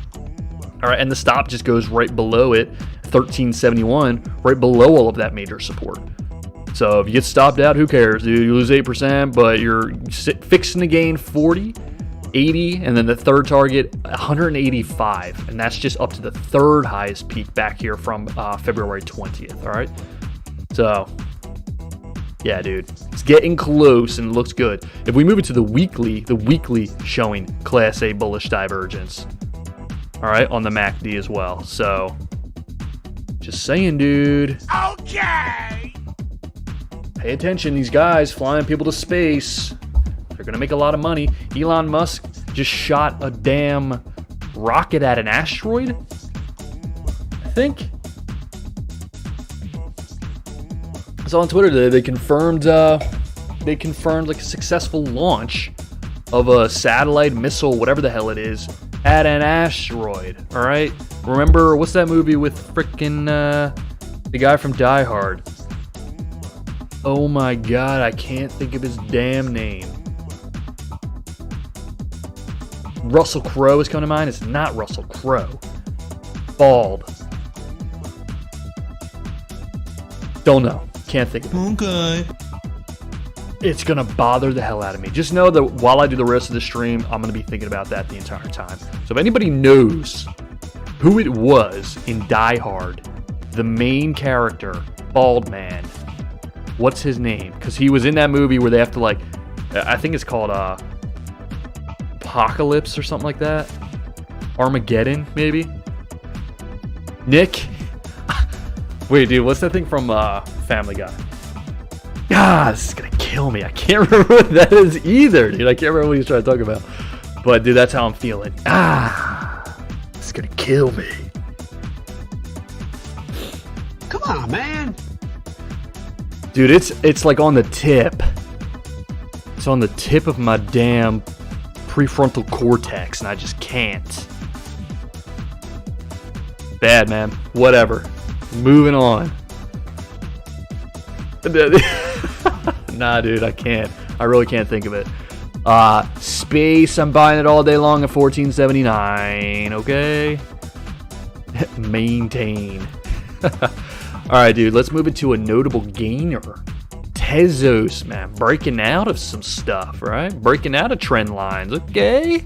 All right, and the stop just goes right below it, 1371, right below all of that major support. So if you get stopped out, who cares, dude? You lose 8%, but you're fixing to gain 40, 80, and then the third target, 185. And that's just up to the third highest peak back here from February 20th, all right? So, yeah, dude, it's getting close and looks good. If we move it to the weekly showing Class A bullish divergence, all right, on the MACD as well. So, just saying, dude. Okay! Pay attention, these guys flying people to space. They're gonna make a lot of money. Elon Musk just shot a damn rocket at an asteroid, I think. I saw on Twitter today they confirmed like a successful launch of a satellite missile, whatever the hell it is, at an asteroid. All right, remember what's that movie with frickin' the guy from Die Hard? Oh my god, I can't think of his damn name. Russell Crowe is coming to mind. It's not Russell Crowe. Bald. Don't know. Can't think of it. Okay. It's gonna bother the hell out of me. Just know that while I do the rest of the stream, I'm gonna be thinking about that the entire time. So if anybody knows who it was in Die Hard, the main character, bald man, what's his name? Because he was in that movie where they have to, like, I think it's called Apocalypse or something like that. Armageddon, maybe. Nick. Wait, dude, what's that thing from Family Guy? Ah, this is gonna kill me. I can't remember what that is either, dude. I can't remember what he's trying to talk about. But dude, that's how I'm feeling. It's gonna kill me. Come on, man. Dude, it's like on the tip. It's on the tip of my damn prefrontal cortex, and I just can't. Bad, man. Whatever. Moving on. Nah, dude, I can't. I really can't think of it. Space, I'm buying it all day long at $14.79. Okay? Maintain. Alright, dude, let's move it to a notable gainer. Tezos, man. Breaking out of some stuff, right? Breaking out of trend lines. Okay?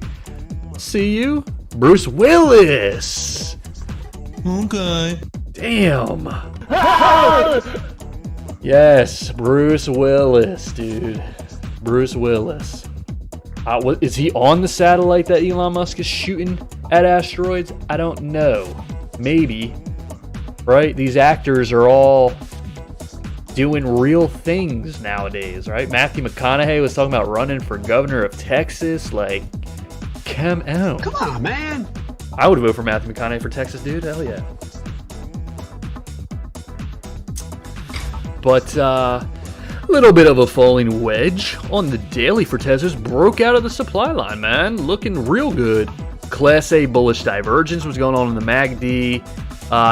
See you. Bruce Willis. Okay. Damn. Yes, Bruce Willis, dude. Bruce Willis. Is he on the satellite that Elon Musk is shooting at asteroids? I don't know. Maybe. Right? These actors are all doing real things nowadays, right? Matthew McConaughey was talking about running for governor of Texas. Like, come on. Come on, man. I would vote for Matthew McConaughey for Texas, dude. Hell yeah. But a little bit of a falling wedge on the daily for Tezos. Broke out of the supply line, man. Looking real good. Class A bullish divergence was going on in the MACD.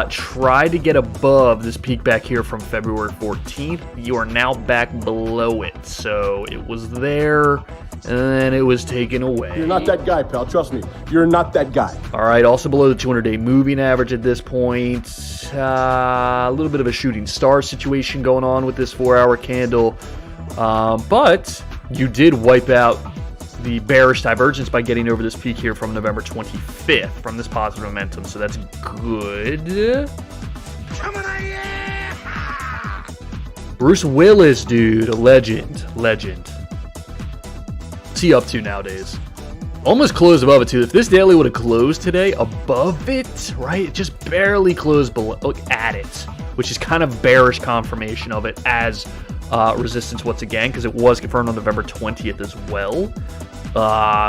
Tried to get above this peak back here from February 14th. You are now back below it. So it was there, and then it was taken away. You're not that guy, pal. Trust me. You're not that guy. All right, also below the 200-day moving average at this point. A little bit of a shooting star situation going on with this 4-hour candle. But you did wipe out the bearish divergence by getting over this peak here from November 25th from this positive momentum. So that's good. Bruce Willis, dude. A legend. What's he up to nowadays? Almost closed above it, too. If this daily would have closed today above it, right? It just barely closed below, at it, which is kind of bearish confirmation of it as resistance once again, because it was confirmed on November 20th as well.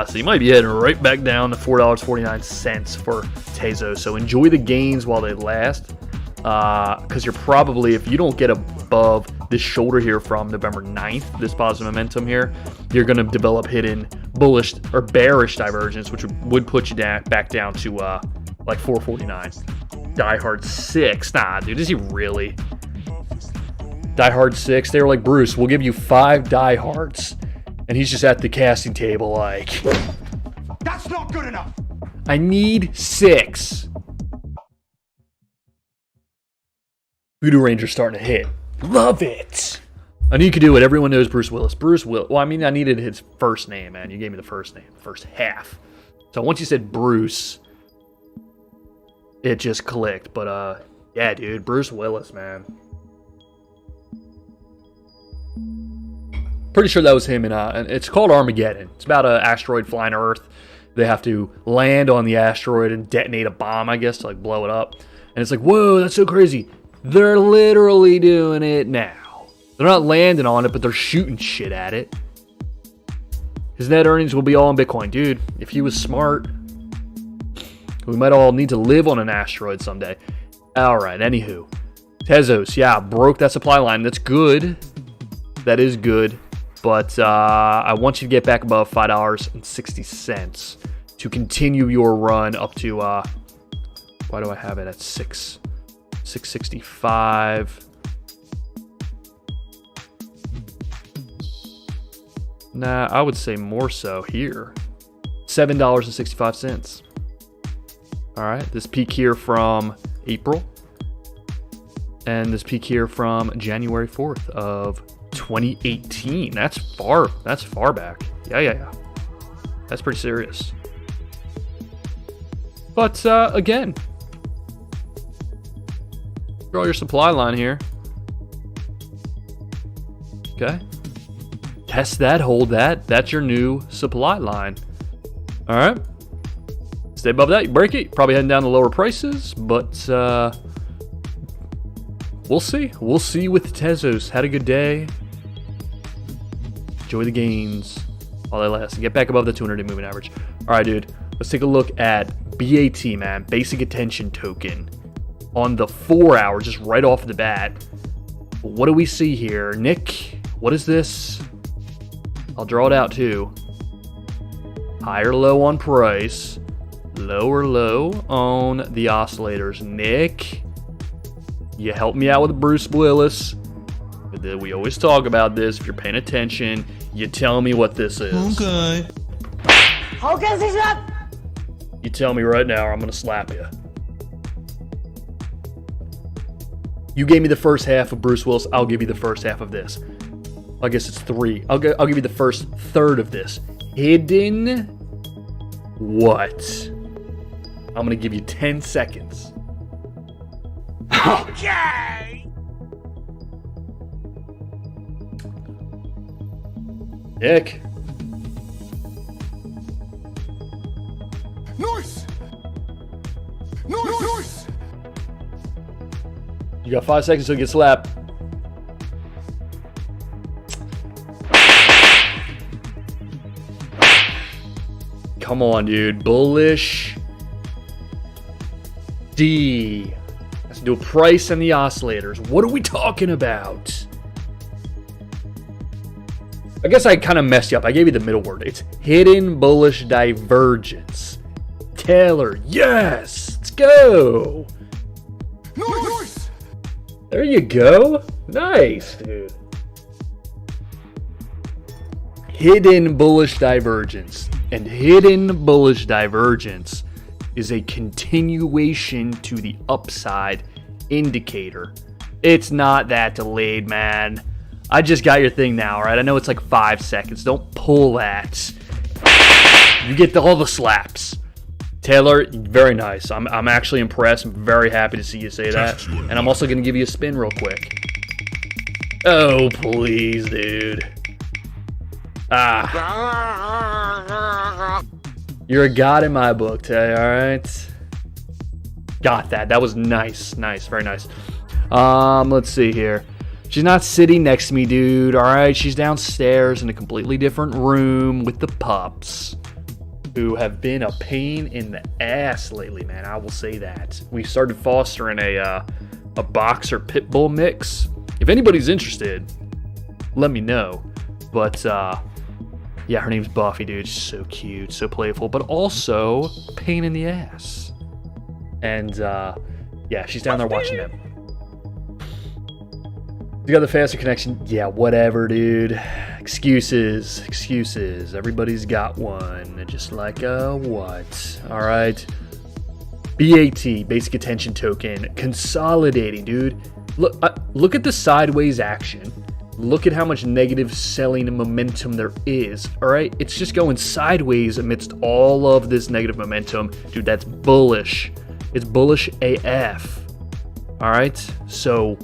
So you might be heading right back down to $4.49 for Tezos. So enjoy the gains while they last, because you're probably, if you don't get above this shoulder here from November 9th, this positive momentum here, you're going to develop hidden bullish or bearish divergence, which would put you back down to like 449. Die Hard 6. Nah, dude, is he really? Die Hard 6. They were like, Bruce, we'll give you 5 Die Hards. And he's just at the casting table like, That's not good enough! I need 6. Voodoo Ranger's starting to hit. Love it. I knew you could do it. Everyone knows Bruce Willis. Well, I mean, I needed his first name, man. You gave me the first name, first half. So once you said Bruce, it just clicked. But, yeah, dude, Bruce Willis, man. Pretty sure that was him, and it's called Armageddon. It's about an asteroid flying to Earth. They have to land on the asteroid and detonate a bomb, I guess, to, like, blow it up. And it's like, whoa, that's so crazy. They're literally doing it now. They're not landing on it, but they're shooting shit at it. His net earnings will be all in Bitcoin. Dude, if he was smart, we might all need to live on an asteroid someday. All right, anywho. Tezos, yeah, broke that supply line. That's good. That is good. But I want you to get back above $5.60 to continue your run up to, why do I have it at 665? Nah, I would say more so here. $7.65. All right, this peak here from April. And this peak here from January 4th of 2018. That's far back. Yeah. That's pretty serious. But again, draw your supply line here. Okay. Test that, hold that. That's your new supply line. All right. Stay above that. You break it. Probably heading down to lower prices, but we'll see. We'll see with Tezos. Had a good day. Enjoy the gains while they last. Get back above the 200-day moving average. All right, dude. Let's take a look at BAT, man. Basic Attention Token. On the 4 hour, just right off the bat. What do we see here? Nick, what is this? I'll draw it out, too. Higher low on price. Lower low on the oscillators. Nick, you help me out with Bruce Willis. We always talk about this. If you're paying attention, you tell me what this is. Okay. You tell me right now or I'm going to slap you. You gave me the first half of Bruce Willis. I'll give you the first half of this. I guess it's 3. I'll give you the first third of this. Hidden what? I'm going to give you 10 seconds. Okay! Nick. Nice! Nice! You got 5 seconds to get slapped. Come on, dude. Bullish. D. Let's do a price and the oscillators. What are we talking about? I guess I kind of messed you up. I gave you the middle word. It's hidden bullish divergence. Taylor, yes! Let's go! Nice! There you go. Nice, dude. Hidden bullish divergence. And hidden bullish divergence is a continuation to the upside indicator. It's not that delayed, man. I just got your thing now, all right? I know it's like 5 seconds. Don't pull that. You get all the slaps. Taylor, very nice. I'm actually impressed. I'm very happy to see you say that. And I'm also going to give you a spin real quick. Oh, please, dude. You're a god in my book, Tay, all right? Got that. That was nice. Nice. Very nice. Let's see here. She's not sitting next to me, dude, all right? She's downstairs in a completely different room with the pups, who have been a pain in the ass lately, man. I will say that. We started fostering a boxer pit bull mix. If anybody's interested, let me know. But yeah, her name's Buffy, dude. She's so cute, so playful, but also pain in the ass. And yeah, she's down there watching them. You got the faster connection? Yeah, whatever, dude. Excuses. Everybody's got one. Just like a what? All right. BAT, Basic Attention Token, consolidating, dude. Look at the sideways action. Look at how much negative selling momentum there is, all right? It's just going sideways amidst all of this negative momentum. Dude, that's bullish. It's bullish AF, all right? So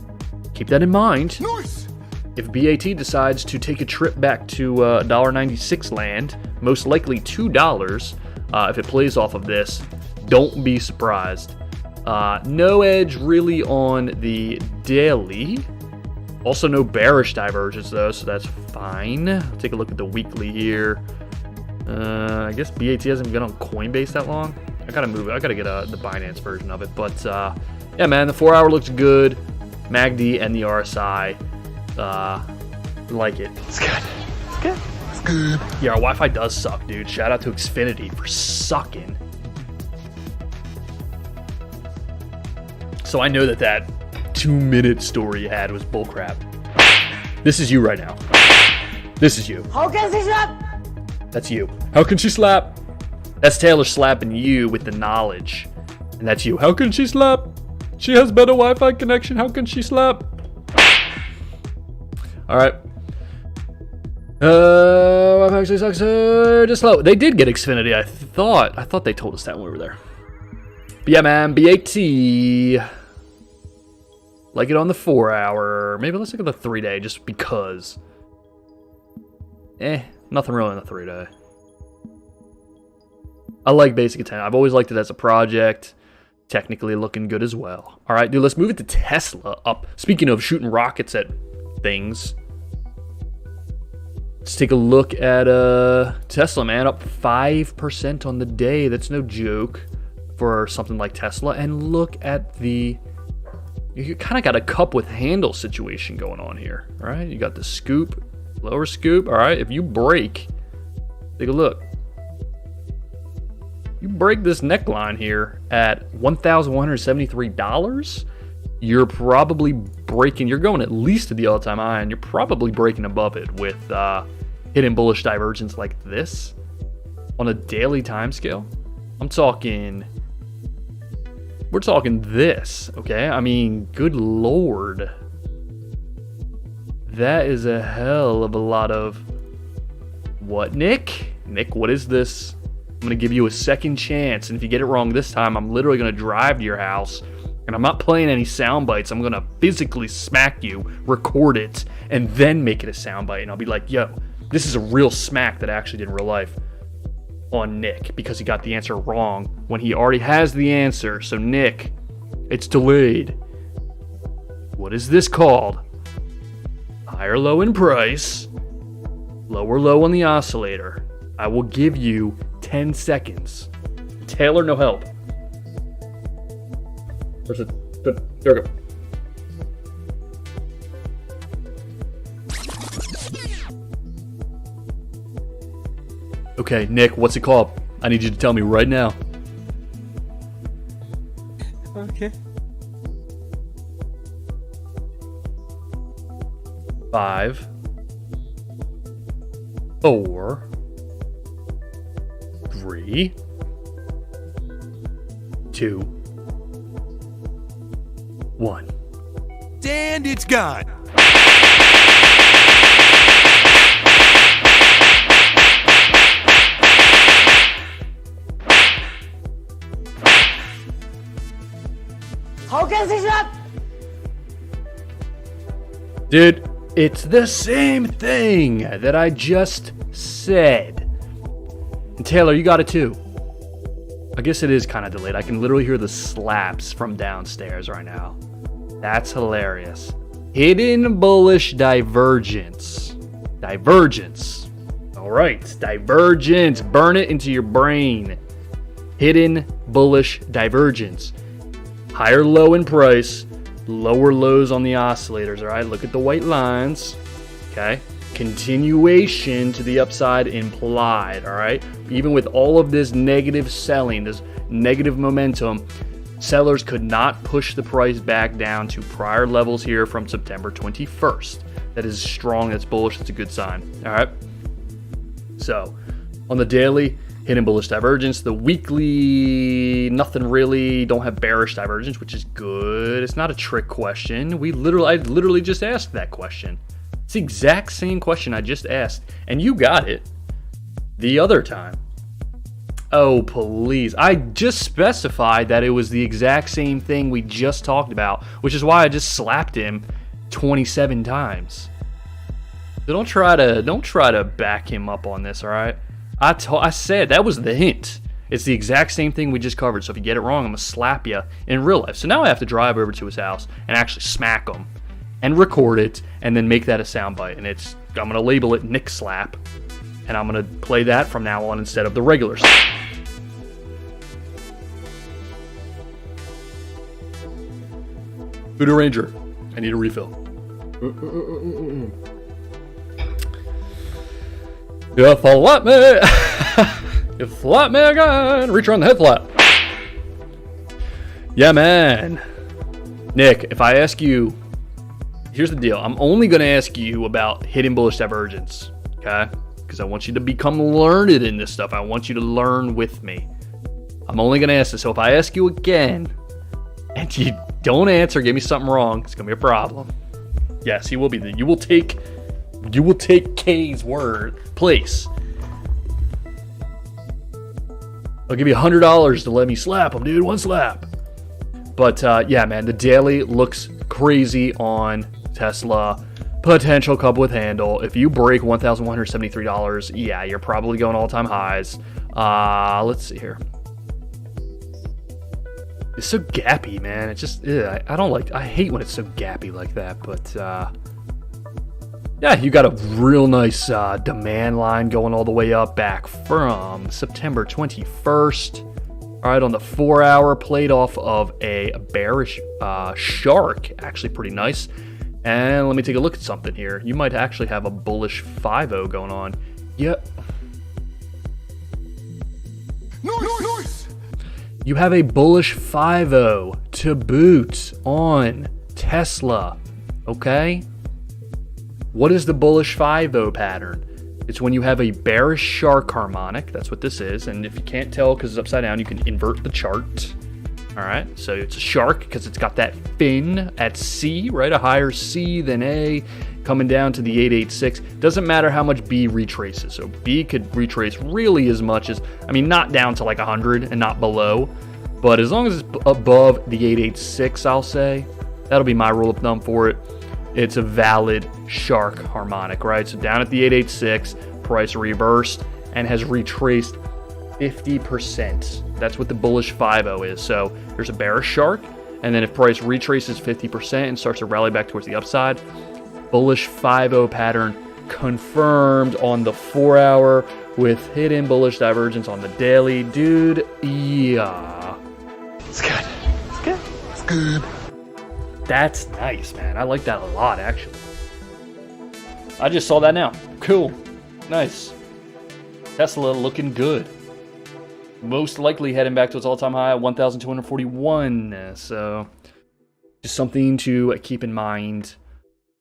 keep that in mind. Nice. If BAT decides to take a trip back to $1.96 land, most likely $2, if it plays off of this, don't be surprised. No edge really on the daily. Also no bearish divergence though, so that's fine. I'll take a look at the weekly here. I guess BAT hasn't been on Coinbase that long. I gotta move it. I gotta get the Binance version of it. But yeah, man, the 4 hour looks good. MACD and the RSI. Like it. It's good. It's good. It's good. Yeah, our Wi-Fi does suck, dude. Shout out to Xfinity for sucking. So I know that 2-minute story you had was bullcrap. This is you right now. This is you. How can she slap? That's you. How can she slap? That's Taylor slapping you with the knowledge. And that's you. How can she slap? She has better Wi-Fi connection. How can she slap? All right. Wi-Fi actually sucks. Just slow. They did get Xfinity. I thought they told us that when we were there. But yeah, man. BAT. Like it on the 4 hour. Maybe let's look at the 3 day just because. Nothing really on the 3 day. I like basic intent. I've always liked it as a project. Technically looking good as well. All right, dude, let's move it to Tesla up. Speaking of shooting rockets at things. Let's take a look at Tesla, man. Up 5% on the day. That's no joke for something like Tesla. And look at the... You kind of got a cup with handle situation going on here, all right? You got the scoop, lower scoop, all right? If you break, take a look. You break this neckline here at $1,173, you're probably breaking, you're going at least to the all-time high, and you're probably breaking above it with hidden bullish divergence like this on a daily time scale. We're talking this, okay? I mean, good Lord. That is a hell of a lot of... What, Nick? Nick, what is this? I'm going to give you a second chance, and if you get it wrong this time, I'm literally going to drive to your house, and I'm not playing any sound bites. I'm going to physically smack you, record it, and then make it a sound bite, and I'll be like, yo, this is a real smack that I actually did in real life. On Nick because he got the answer wrong when he already has the answer. So Nick, it's delayed. What is this called? Higher low in price, lower low on the oscillator. I will give you 10 seconds. Taylor, no help. Where's it? There we go. Okay, Nick, what's it called? I need you to tell me right now. Okay. 5, 4, 3, 2, 1. And it's gone. How can she slap? Dude, it's the same thing that I just said. And Taylor, you got it too. I guess it is kind of delayed. I can literally hear the slaps from downstairs right now. That's hilarious. Hidden bullish divergence. Divergence. All right, divergence. Burn it into your brain. Hidden bullish divergence. Higher low in price, lower lows on the oscillators, all right? Look at the white lines, okay? Continuation to the upside implied, all right? Even with all of this negative selling, this negative momentum, sellers could not push the price back down to prior levels here from September 21st. That is strong, that's bullish, that's a good sign, all right? So, on the daily, hidden bullish divergence. The weekly, nothing really. Don't have bearish divergence, which is good. It's not a trick question. I literally just asked that question. It's the exact same question I just asked, and you got it the other time. Oh, please. I just specified that it was the exact same thing we just talked about, which is why I just slapped him 27 times. So don't try to back him up on this, all right? I said that was the hint. It's the exact same thing we just covered. So if you get it wrong, I'm going to slap you in real life. So now I have to drive over to his house and actually smack him and record it and then make that a soundbite. And I'm going to label it Nick Slap. And I'm going to play that from now on instead of the regular slap. Voodoo Ranger, I need a refill. You flap me. You flap me again. Reach around the head flap. Yeah, man. Nick, if I ask you, here's the deal. I'm only going to ask you about hidden bullish divergence, okay? Because I want you to become learned in this stuff. I want you to learn with me. I'm only going to ask this. So if I ask you again and you don't answer, give me something wrong, it's going to be a problem. Yes, he will be. You will take K's place. I'll give you $100 to let me slap him, dude. One slap. But yeah, man, the daily looks crazy on Tesla. Potential couple with handle. If you break $1,173, yeah, you're probably going all-time highs. Let's see here. It's so gappy, man. It's just, I hate when it's so gappy like that. But yeah, you got a real nice demand line going all the way up back from September 21st. All right, on the 4-hour, played off of a bearish shark. Actually pretty nice. And let me take a look at something here. You might actually have a bullish 5-0 going on. Yep. Nice! You have a bullish 5-0 to boot on Tesla. Okay? What is the bullish 5-0 pattern? It's when you have a bearish shark harmonic. That's what this is. And if you can't tell because it's upside down, you can invert the chart. All right, so it's a shark because it's got that fin at C, right? A higher C than A, coming down to the 886. Doesn't matter how much B retraces. So B could retrace really as much as, not down to like 100 and not below, but as long as it's above the 886, I'll say, that'll be my rule of thumb for it. It's a valid shark harmonic, right? So down at the 886, price reversed and has retraced 50%. That's what the bullish 5-0 is. So there's a bearish shark, and then if price retraces 50% and starts to rally back towards the upside, bullish 5-0 pattern confirmed on the 4-hour with hidden bullish divergence on the daily. Dude, yeah. It's good. It's good. It's good. That's nice, man. I like that a lot, actually. I just saw that now. Cool. Nice. Tesla looking good. Most likely heading back to its all-time high at 1,241. So just something to keep in mind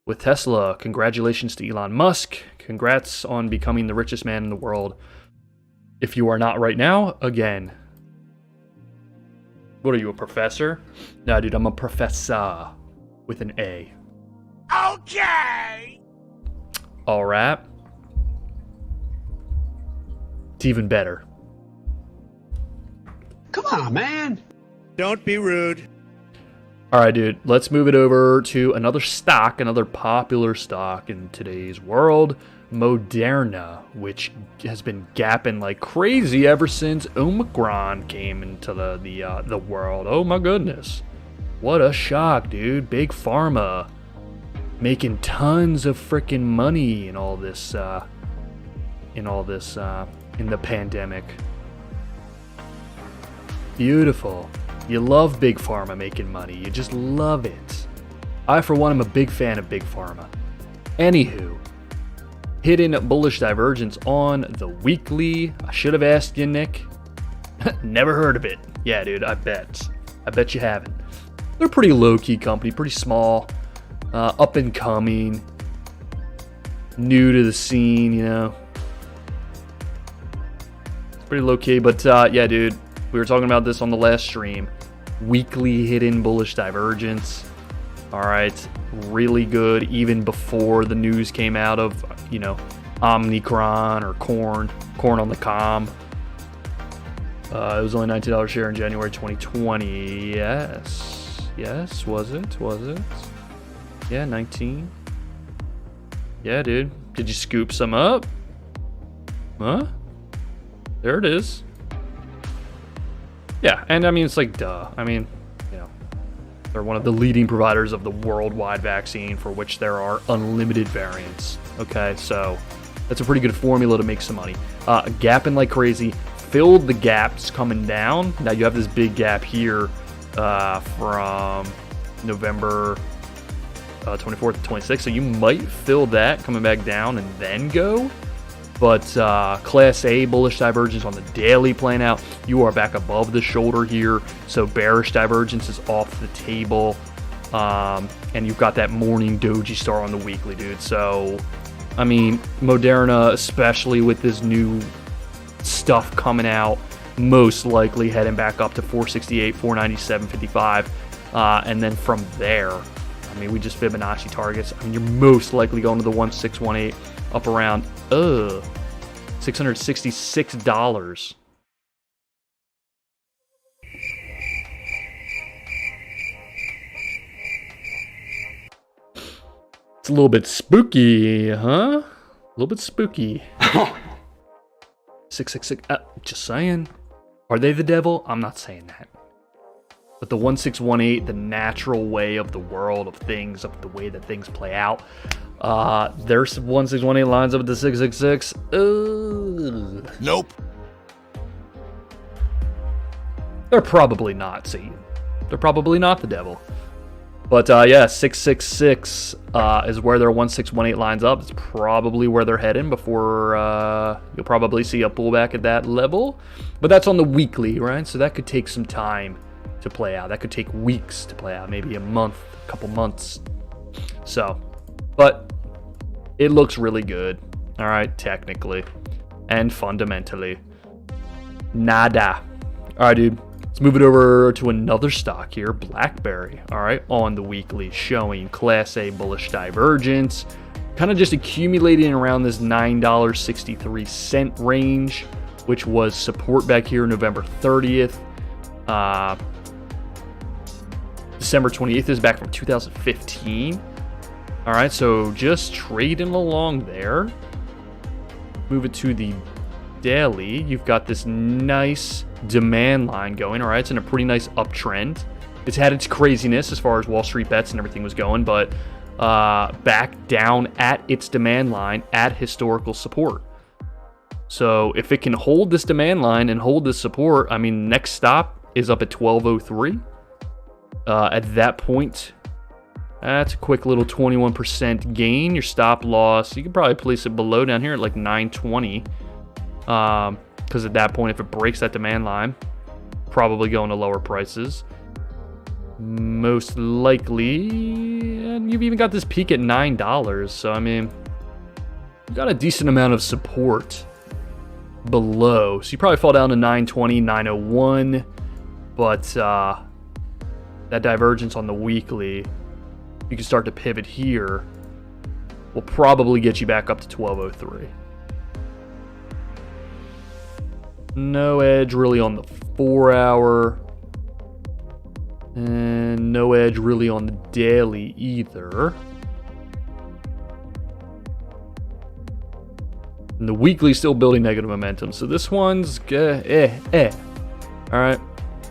with Tesla. Congratulations to Elon Musk. Congrats on becoming the richest man in the world. If you are not right now, again. What are you, a professor? Nah, dude, I'm a professor with an A. Okay! All right. It's even better. Come on, man. Don't be rude. All right, dude, let's move it over to another stock, another popular stock in today's world, Moderna, which has been gapping like crazy ever since Omicron came into the world. Oh my goodness. What a shock, dude. Big Pharma making tons of freaking money in all this in the pandemic. Beautiful. You love Big Pharma making money. You just love it. I, for one, am a big fan of Big Pharma. Anywho, hidden bullish divergence on the weekly. I should have asked you, Nick. Never heard of it. Yeah, dude, I bet. I bet you haven't. They're a pretty low-key company, pretty small, up and coming, new to the scene, you know. It's pretty low-key, but yeah, dude. We were talking about this on the last stream. Weekly hidden bullish divergence. All right, really good even before the news came out of, you know, Omnicron or corn on the cob. It was only $19 a share in January 2020. Yes, was it? Yeah, 19. Yeah, dude. Did you scoop some up? Huh? There it is. Yeah, and I mean, it's like, duh. I mean, you know, they're one of the leading providers of the worldwide vaccine for which there are unlimited variants. Okay, so that's a pretty good formula to make some money. Gapping like crazy. Filled the gaps coming down. Now you have this big gap here from November 24th to 26th. So you might fill that coming back down and then go. But Class A bullish divergence on the daily playing out. You are back above the shoulder here. So bearish divergence is off the table. And you've got that morning doji star on the weekly, dude. So, I mean, Moderna, especially with this new stuff coming out, most likely heading back up to 468, 497.55, and then from there, I mean, we just Fibonacci targets. I mean, you're most likely going to the 1618 up around $666. It's a little bit spooky, huh? A little bit spooky. 666. Just saying. Are they the devil? I'm not saying that. But the 1618, the natural way of the world of things, of the way that things play out. There's 1618 lines up with the 666. Nope. They're probably not Satan. They're probably not the devil. But yeah, 666 is where their 1618 lines up. It's probably where they're heading before you'll probably see a pullback at that level. But that's on the weekly, right? So that could take some time to play out. That could take weeks to play out, maybe a month, a couple months. So, but it looks really good, all right, technically and fundamentally. Nada. All right, dude. Let's move it over to another stock here, BlackBerry. All right, on the weekly, showing Class A bullish divergence, kind of just accumulating around this $9.63 range, which was support back here November 30th. December 28th is back from 2015. All right, so just trading along there. Move it to the daily. You've got this nice demand line going. All right, it's in a pretty nice uptrend. It's had its craziness as far as Wall Street bets and everything was going, but back down at its demand line at historical support. So if it can hold this demand line and hold this support, I mean, next stop is up at 1203. At that point, that's a quick little 21% gain. Your stop loss, you can probably place it below down here at like 920. Because at that point, if it breaks that demand line, probably going to lower prices. Most likely, and you've even got this peak at $9. So, I mean, you've got a decent amount of support below. So you probably fall down to 920, 901. But that divergence on the weekly, you can start to pivot here, will probably get you back up to 1203. No edge really on the 4 hour. And no edge really on the daily either. And the weekly still building negative momentum. So this one's Alright.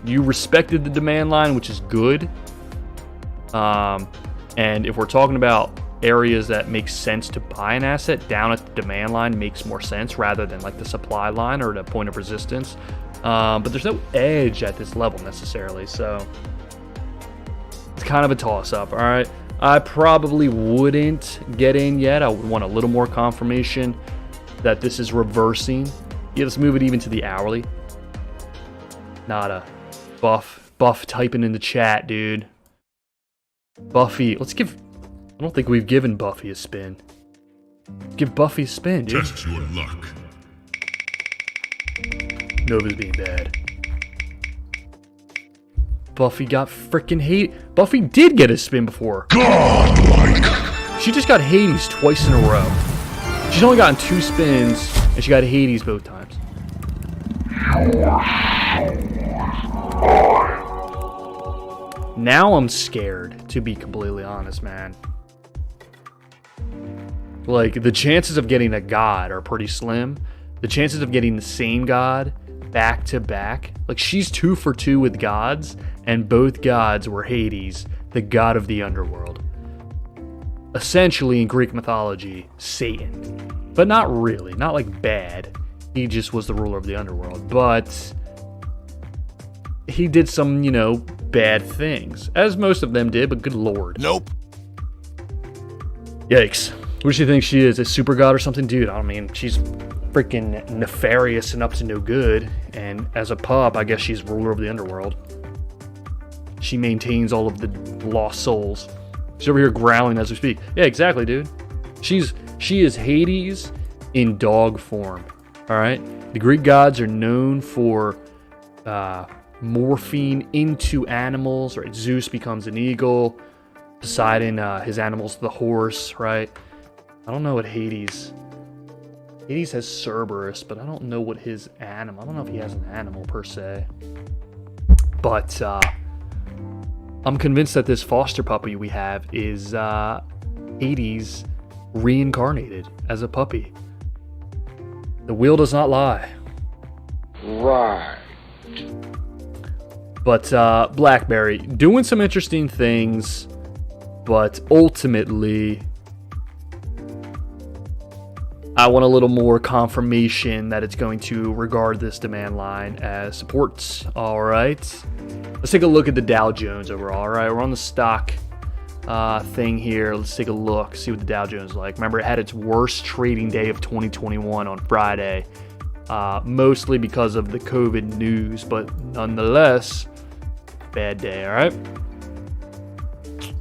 You respected the demand line, which is good. And if we're talking about areas that make sense to buy an asset, down at the demand line makes more sense rather than like the supply line or the point of resistance. But there's no edge at this level necessarily, so it's kind of a toss-up. All right, I probably wouldn't get in yet. I would want a little more confirmation that this is reversing. Yeah, let's move it even to the hourly. Not a buff typing in the chat, dude. Buffy, let's give. I don't think we've given Buffy a spin. Give Buffy a spin, dude. Test your luck. Nova's being bad. Buffy got freaking hate. Buffy did get a spin before. Godlike. She just got Hades twice in a row. She's only gotten 2 spins, and she got Hades both times. Now I'm scared, to be completely honest, man. Like, the chances of getting a god are pretty slim. The chances of getting the same god back to back, like, she's 2 for 2 with gods, and both gods were Hades, the god of the underworld. Essentially, in Greek mythology, Satan. But not really, not like bad. He just was the ruler of the underworld. But he did some, you know, bad things, as most of them did, but good lord. Nope. Yikes. What does she think she is? A super god or something? Dude, I mean, she's freaking nefarious and up to no good. And as a pup, I guess she's ruler of the underworld. She maintains all of the lost souls. She's over here growling as we speak. Yeah, exactly, dude. She is Hades in dog form. Alright? The Greek gods are known for morphine into animals, right? Zeus becomes an eagle. Poseidon, his animal's the horse, right? I don't know what Hades has Cerberus, but I don't know what his animal. I don't know if he has an animal per se. But I'm convinced that this foster puppy we have is Hades reincarnated as a puppy. The wheel does not lie. Right. But Blackberry doing some interesting things, but ultimately I want a little more confirmation that it's going to regard this demand line as support. All right. Let's take a look at the Dow Jones overall. All right. We're on the stock thing here. Let's take a look, see what the Dow Jones is like. Remember, it had its worst trading day of 2021 on Friday, mostly because of the COVID news, but nonetheless, bad day. All right.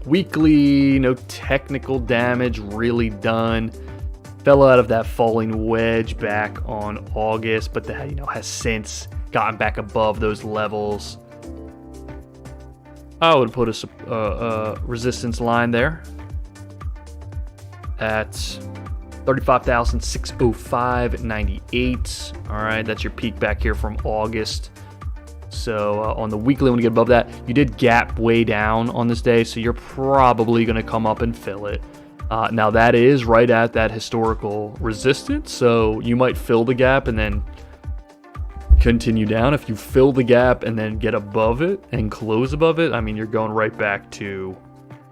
Weekly, no technical damage really done. Fell out of that falling wedge back on August, but that, you know, has since gotten back above those levels. I would put a resistance line there at 35,605.98. All right, that's your peak back here from August. So on the weekly, when you get above that, you did gap way down on this day, so you're probably going to come up and fill it. Now that is right at that historical resistance, so you might fill the gap and then continue down. If you fill the gap and then get above it and close above it, I mean, you're going right back to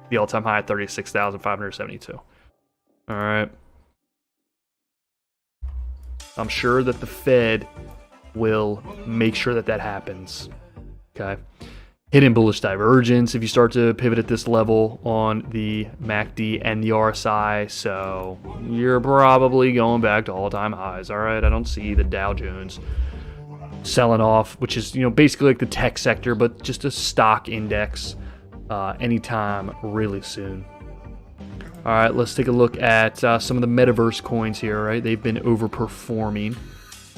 the all-time high at 36,572. All right. I'm sure that the Fed will make sure that that happens. Okay. Hidden bullish divergence if you start to pivot at this level on the MACD and the RSI, so you're probably going back to all-time highs. All right, I don't see the Dow Jones selling off, which is, you know, basically like the tech sector, but just a stock index anytime really soon. All right, let's take a look at some of the metaverse coins here. Right, they've been overperforming.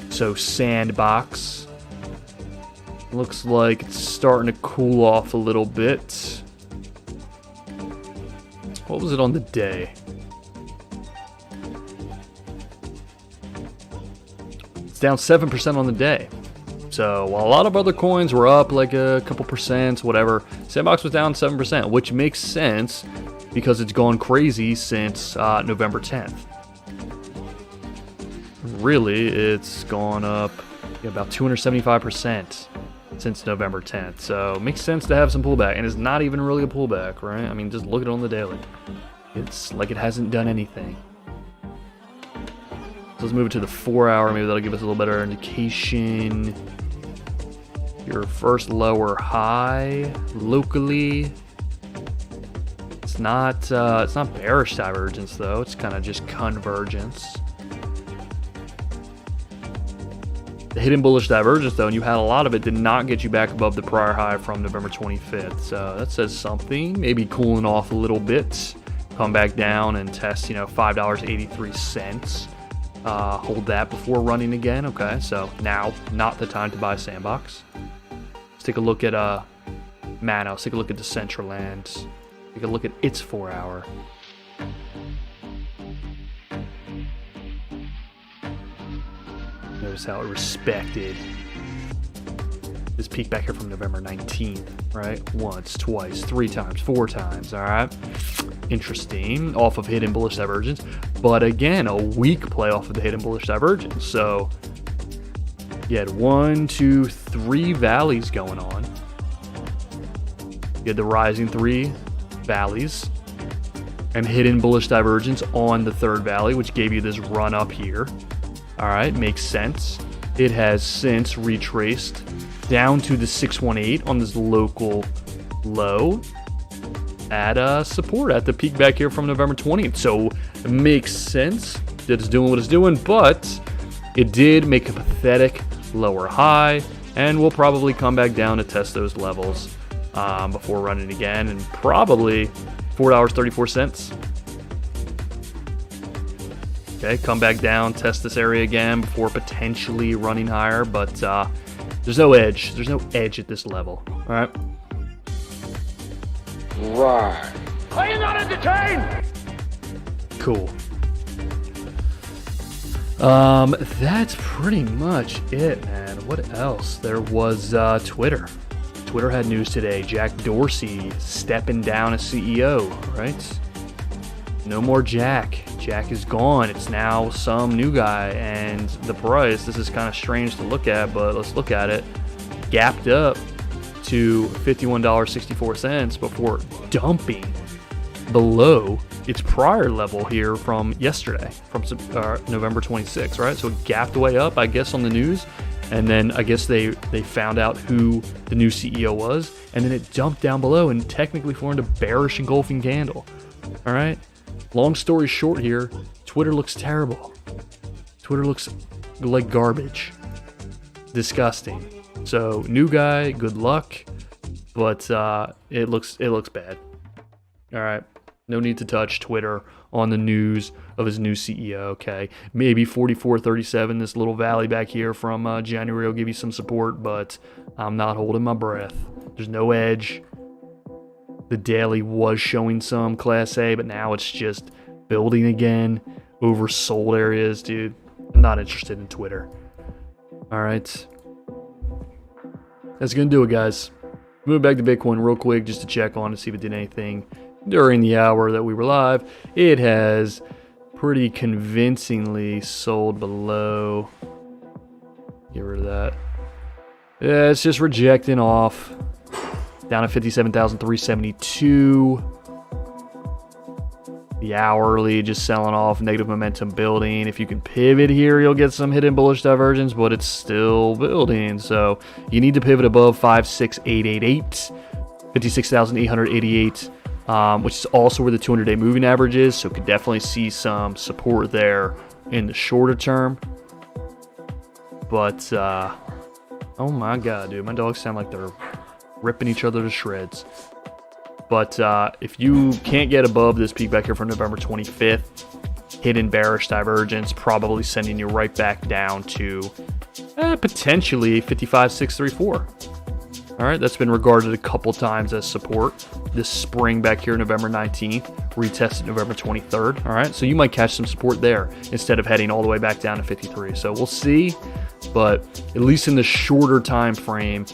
So Sandbox looks like it's starting to cool off a little bit. What was it on the day? It's down 7% on the day. So while a lot of other coins were up like a couple percent, whatever, Sandbox was down 7%, which makes sense because it's gone crazy since November 10th. Really, it's gone up about 275% since November 10th. So it makes sense to have some pullback, and it's not even really a pullback, right? I mean, just look at it on the daily. It's like it hasn't done anything. So let's move it to the 4-hour. Maybe that'll give us a little better indication. Your first lower high locally. It's not bearish divergence though. It's kind of just convergence. The hidden bullish divergence, though, and you had a lot of it, did not get you back above the prior high from November 25th. So that says something. Maybe cooling off a little bit. Come back down and test, you know, $5.83. Hold that before running again. Okay, so now not the time to buy Sandbox. Let's take a look at Mana. Let's take a look at Decentraland. Take a look at its 4-hour. Notice how it respected this peak back here from November 19th, right? Once, twice, 3 times, 4 times, all right? Interesting, off of hidden bullish divergence, but again, a weak play off of the hidden bullish divergence. So you had 1, 2, 3 valleys going on. You had the rising 3 valleys and hidden bullish divergence on the 3rd valley, which gave you this run up here. All right, makes sense. It has since retraced down to the 618 on this local low at support at the peak back here from November 20th. So it makes sense that it's doing what it's doing, but it did make a pathetic lower high, and we'll probably come back down to test those levels before running again, and probably $4.34. Okay, come back down, test this area again before potentially running higher, but there's no edge. There's no edge at this level. All right. Right. Are you not entertained? Cool. That's pretty much it, man. What else? There was Twitter. Twitter had news today. Jack Dorsey stepping down as CEO, right? No more Jack. Jack is gone. It's now some new guy, and the price, this is kind of strange to look at, but let's look at it, gapped up to $51.64 before dumping below its prior level here from yesterday, from November 26th, right? So it gapped way up, I guess, on the news, and then I guess they found out who the new CEO was, and then it dumped down below and technically formed a bearish engulfing candle. All right. Long story short here, Twitter looks terrible. Twitter looks like garbage. Disgusting. So, new guy, good luck, but it looks bad. All right. No need to touch Twitter on the news of his new CEO, okay? Maybe 44.37, this little valley back here from January will give you some support, but I'm not holding my breath. There's no edge. The daily was showing some Class A, but now it's just building again. Oversold areas, dude. I'm not interested in Twitter. All right. That's going to do it, guys. Move back to Bitcoin real quick just to check on to see if it did anything during the hour that we were live. It has pretty convincingly sold below. Get rid of that. Yeah, it's just rejecting off. Down at 57,372. The hourly just selling off, negative momentum building. If you can pivot here, you'll get some hidden bullish divergence, but it's still building. So you need to pivot above 56,888, 56,888, which is also where the 200-day moving average is. So could definitely see some support there in the shorter term. But, oh my God, dude, my dogs sound like they're ripping each other to shreds. But if you can't get above this peak back here from November 25th, hidden bearish divergence, probably sending you right back down to potentially 55,634. All right, that's been regarded a couple times as support. This spring back here, November 19th, retested November 23rd. All right, so you might catch some support there instead of heading all the way back down to 53. So we'll see, but at least in the shorter time frame,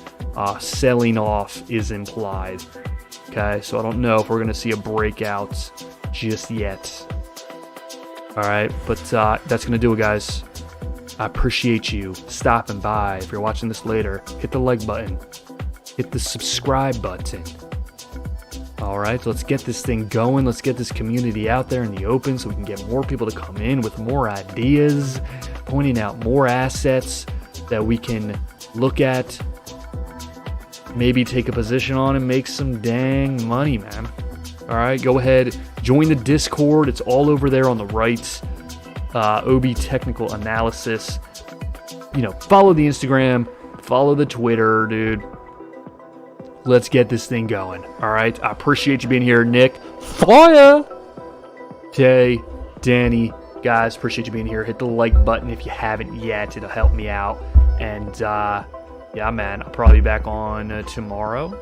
selling off is implied. Okay, so I don't know if we're going to see a breakout just yet. All right, but that's going to do it, guys. I appreciate you stopping by. If you're watching this later, hit the like button. Hit the subscribe button. All right, let's get this thing going. Let's get this community out there in the open so we can get more people to come in with more ideas, pointing out more assets that we can look at, maybe take a position on and make some dang money, man. All right, go ahead, join the Discord. It's all over there on the right. Obe Technical Analysis. You know, follow the Instagram, follow the Twitter, dude. Let's get this thing going. All right, I appreciate you being here, Nick. Fire! Jay, Danny, guys, appreciate you being here. Hit the like button if you haven't yet. It'll help me out. And yeah, man, I'll probably be back on tomorrow.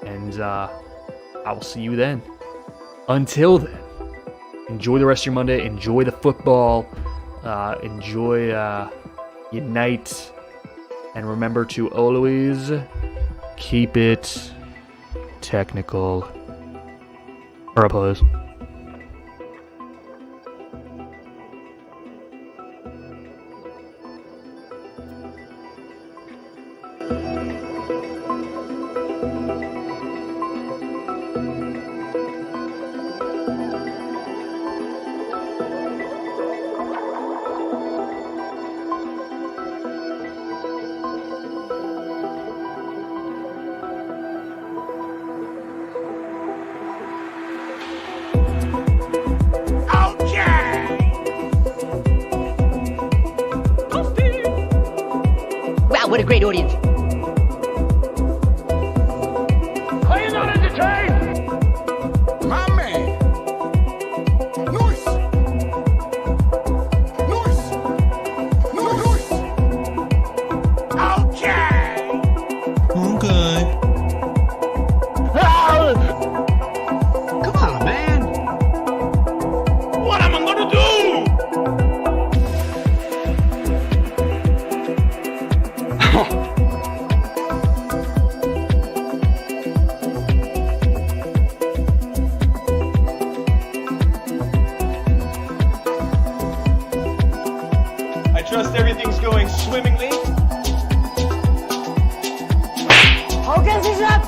And I will see you then. Until then, enjoy the rest of your Monday. Enjoy the football. Enjoy your night. And remember to always keep it technical. Or applause. Wow, what a great audience. Are you not entertained? My man. Noise. Noise. Noise. Okay. Okay. Come on, man. What am I gonna do? I trust everything's going swimmingly. Okay, she's up.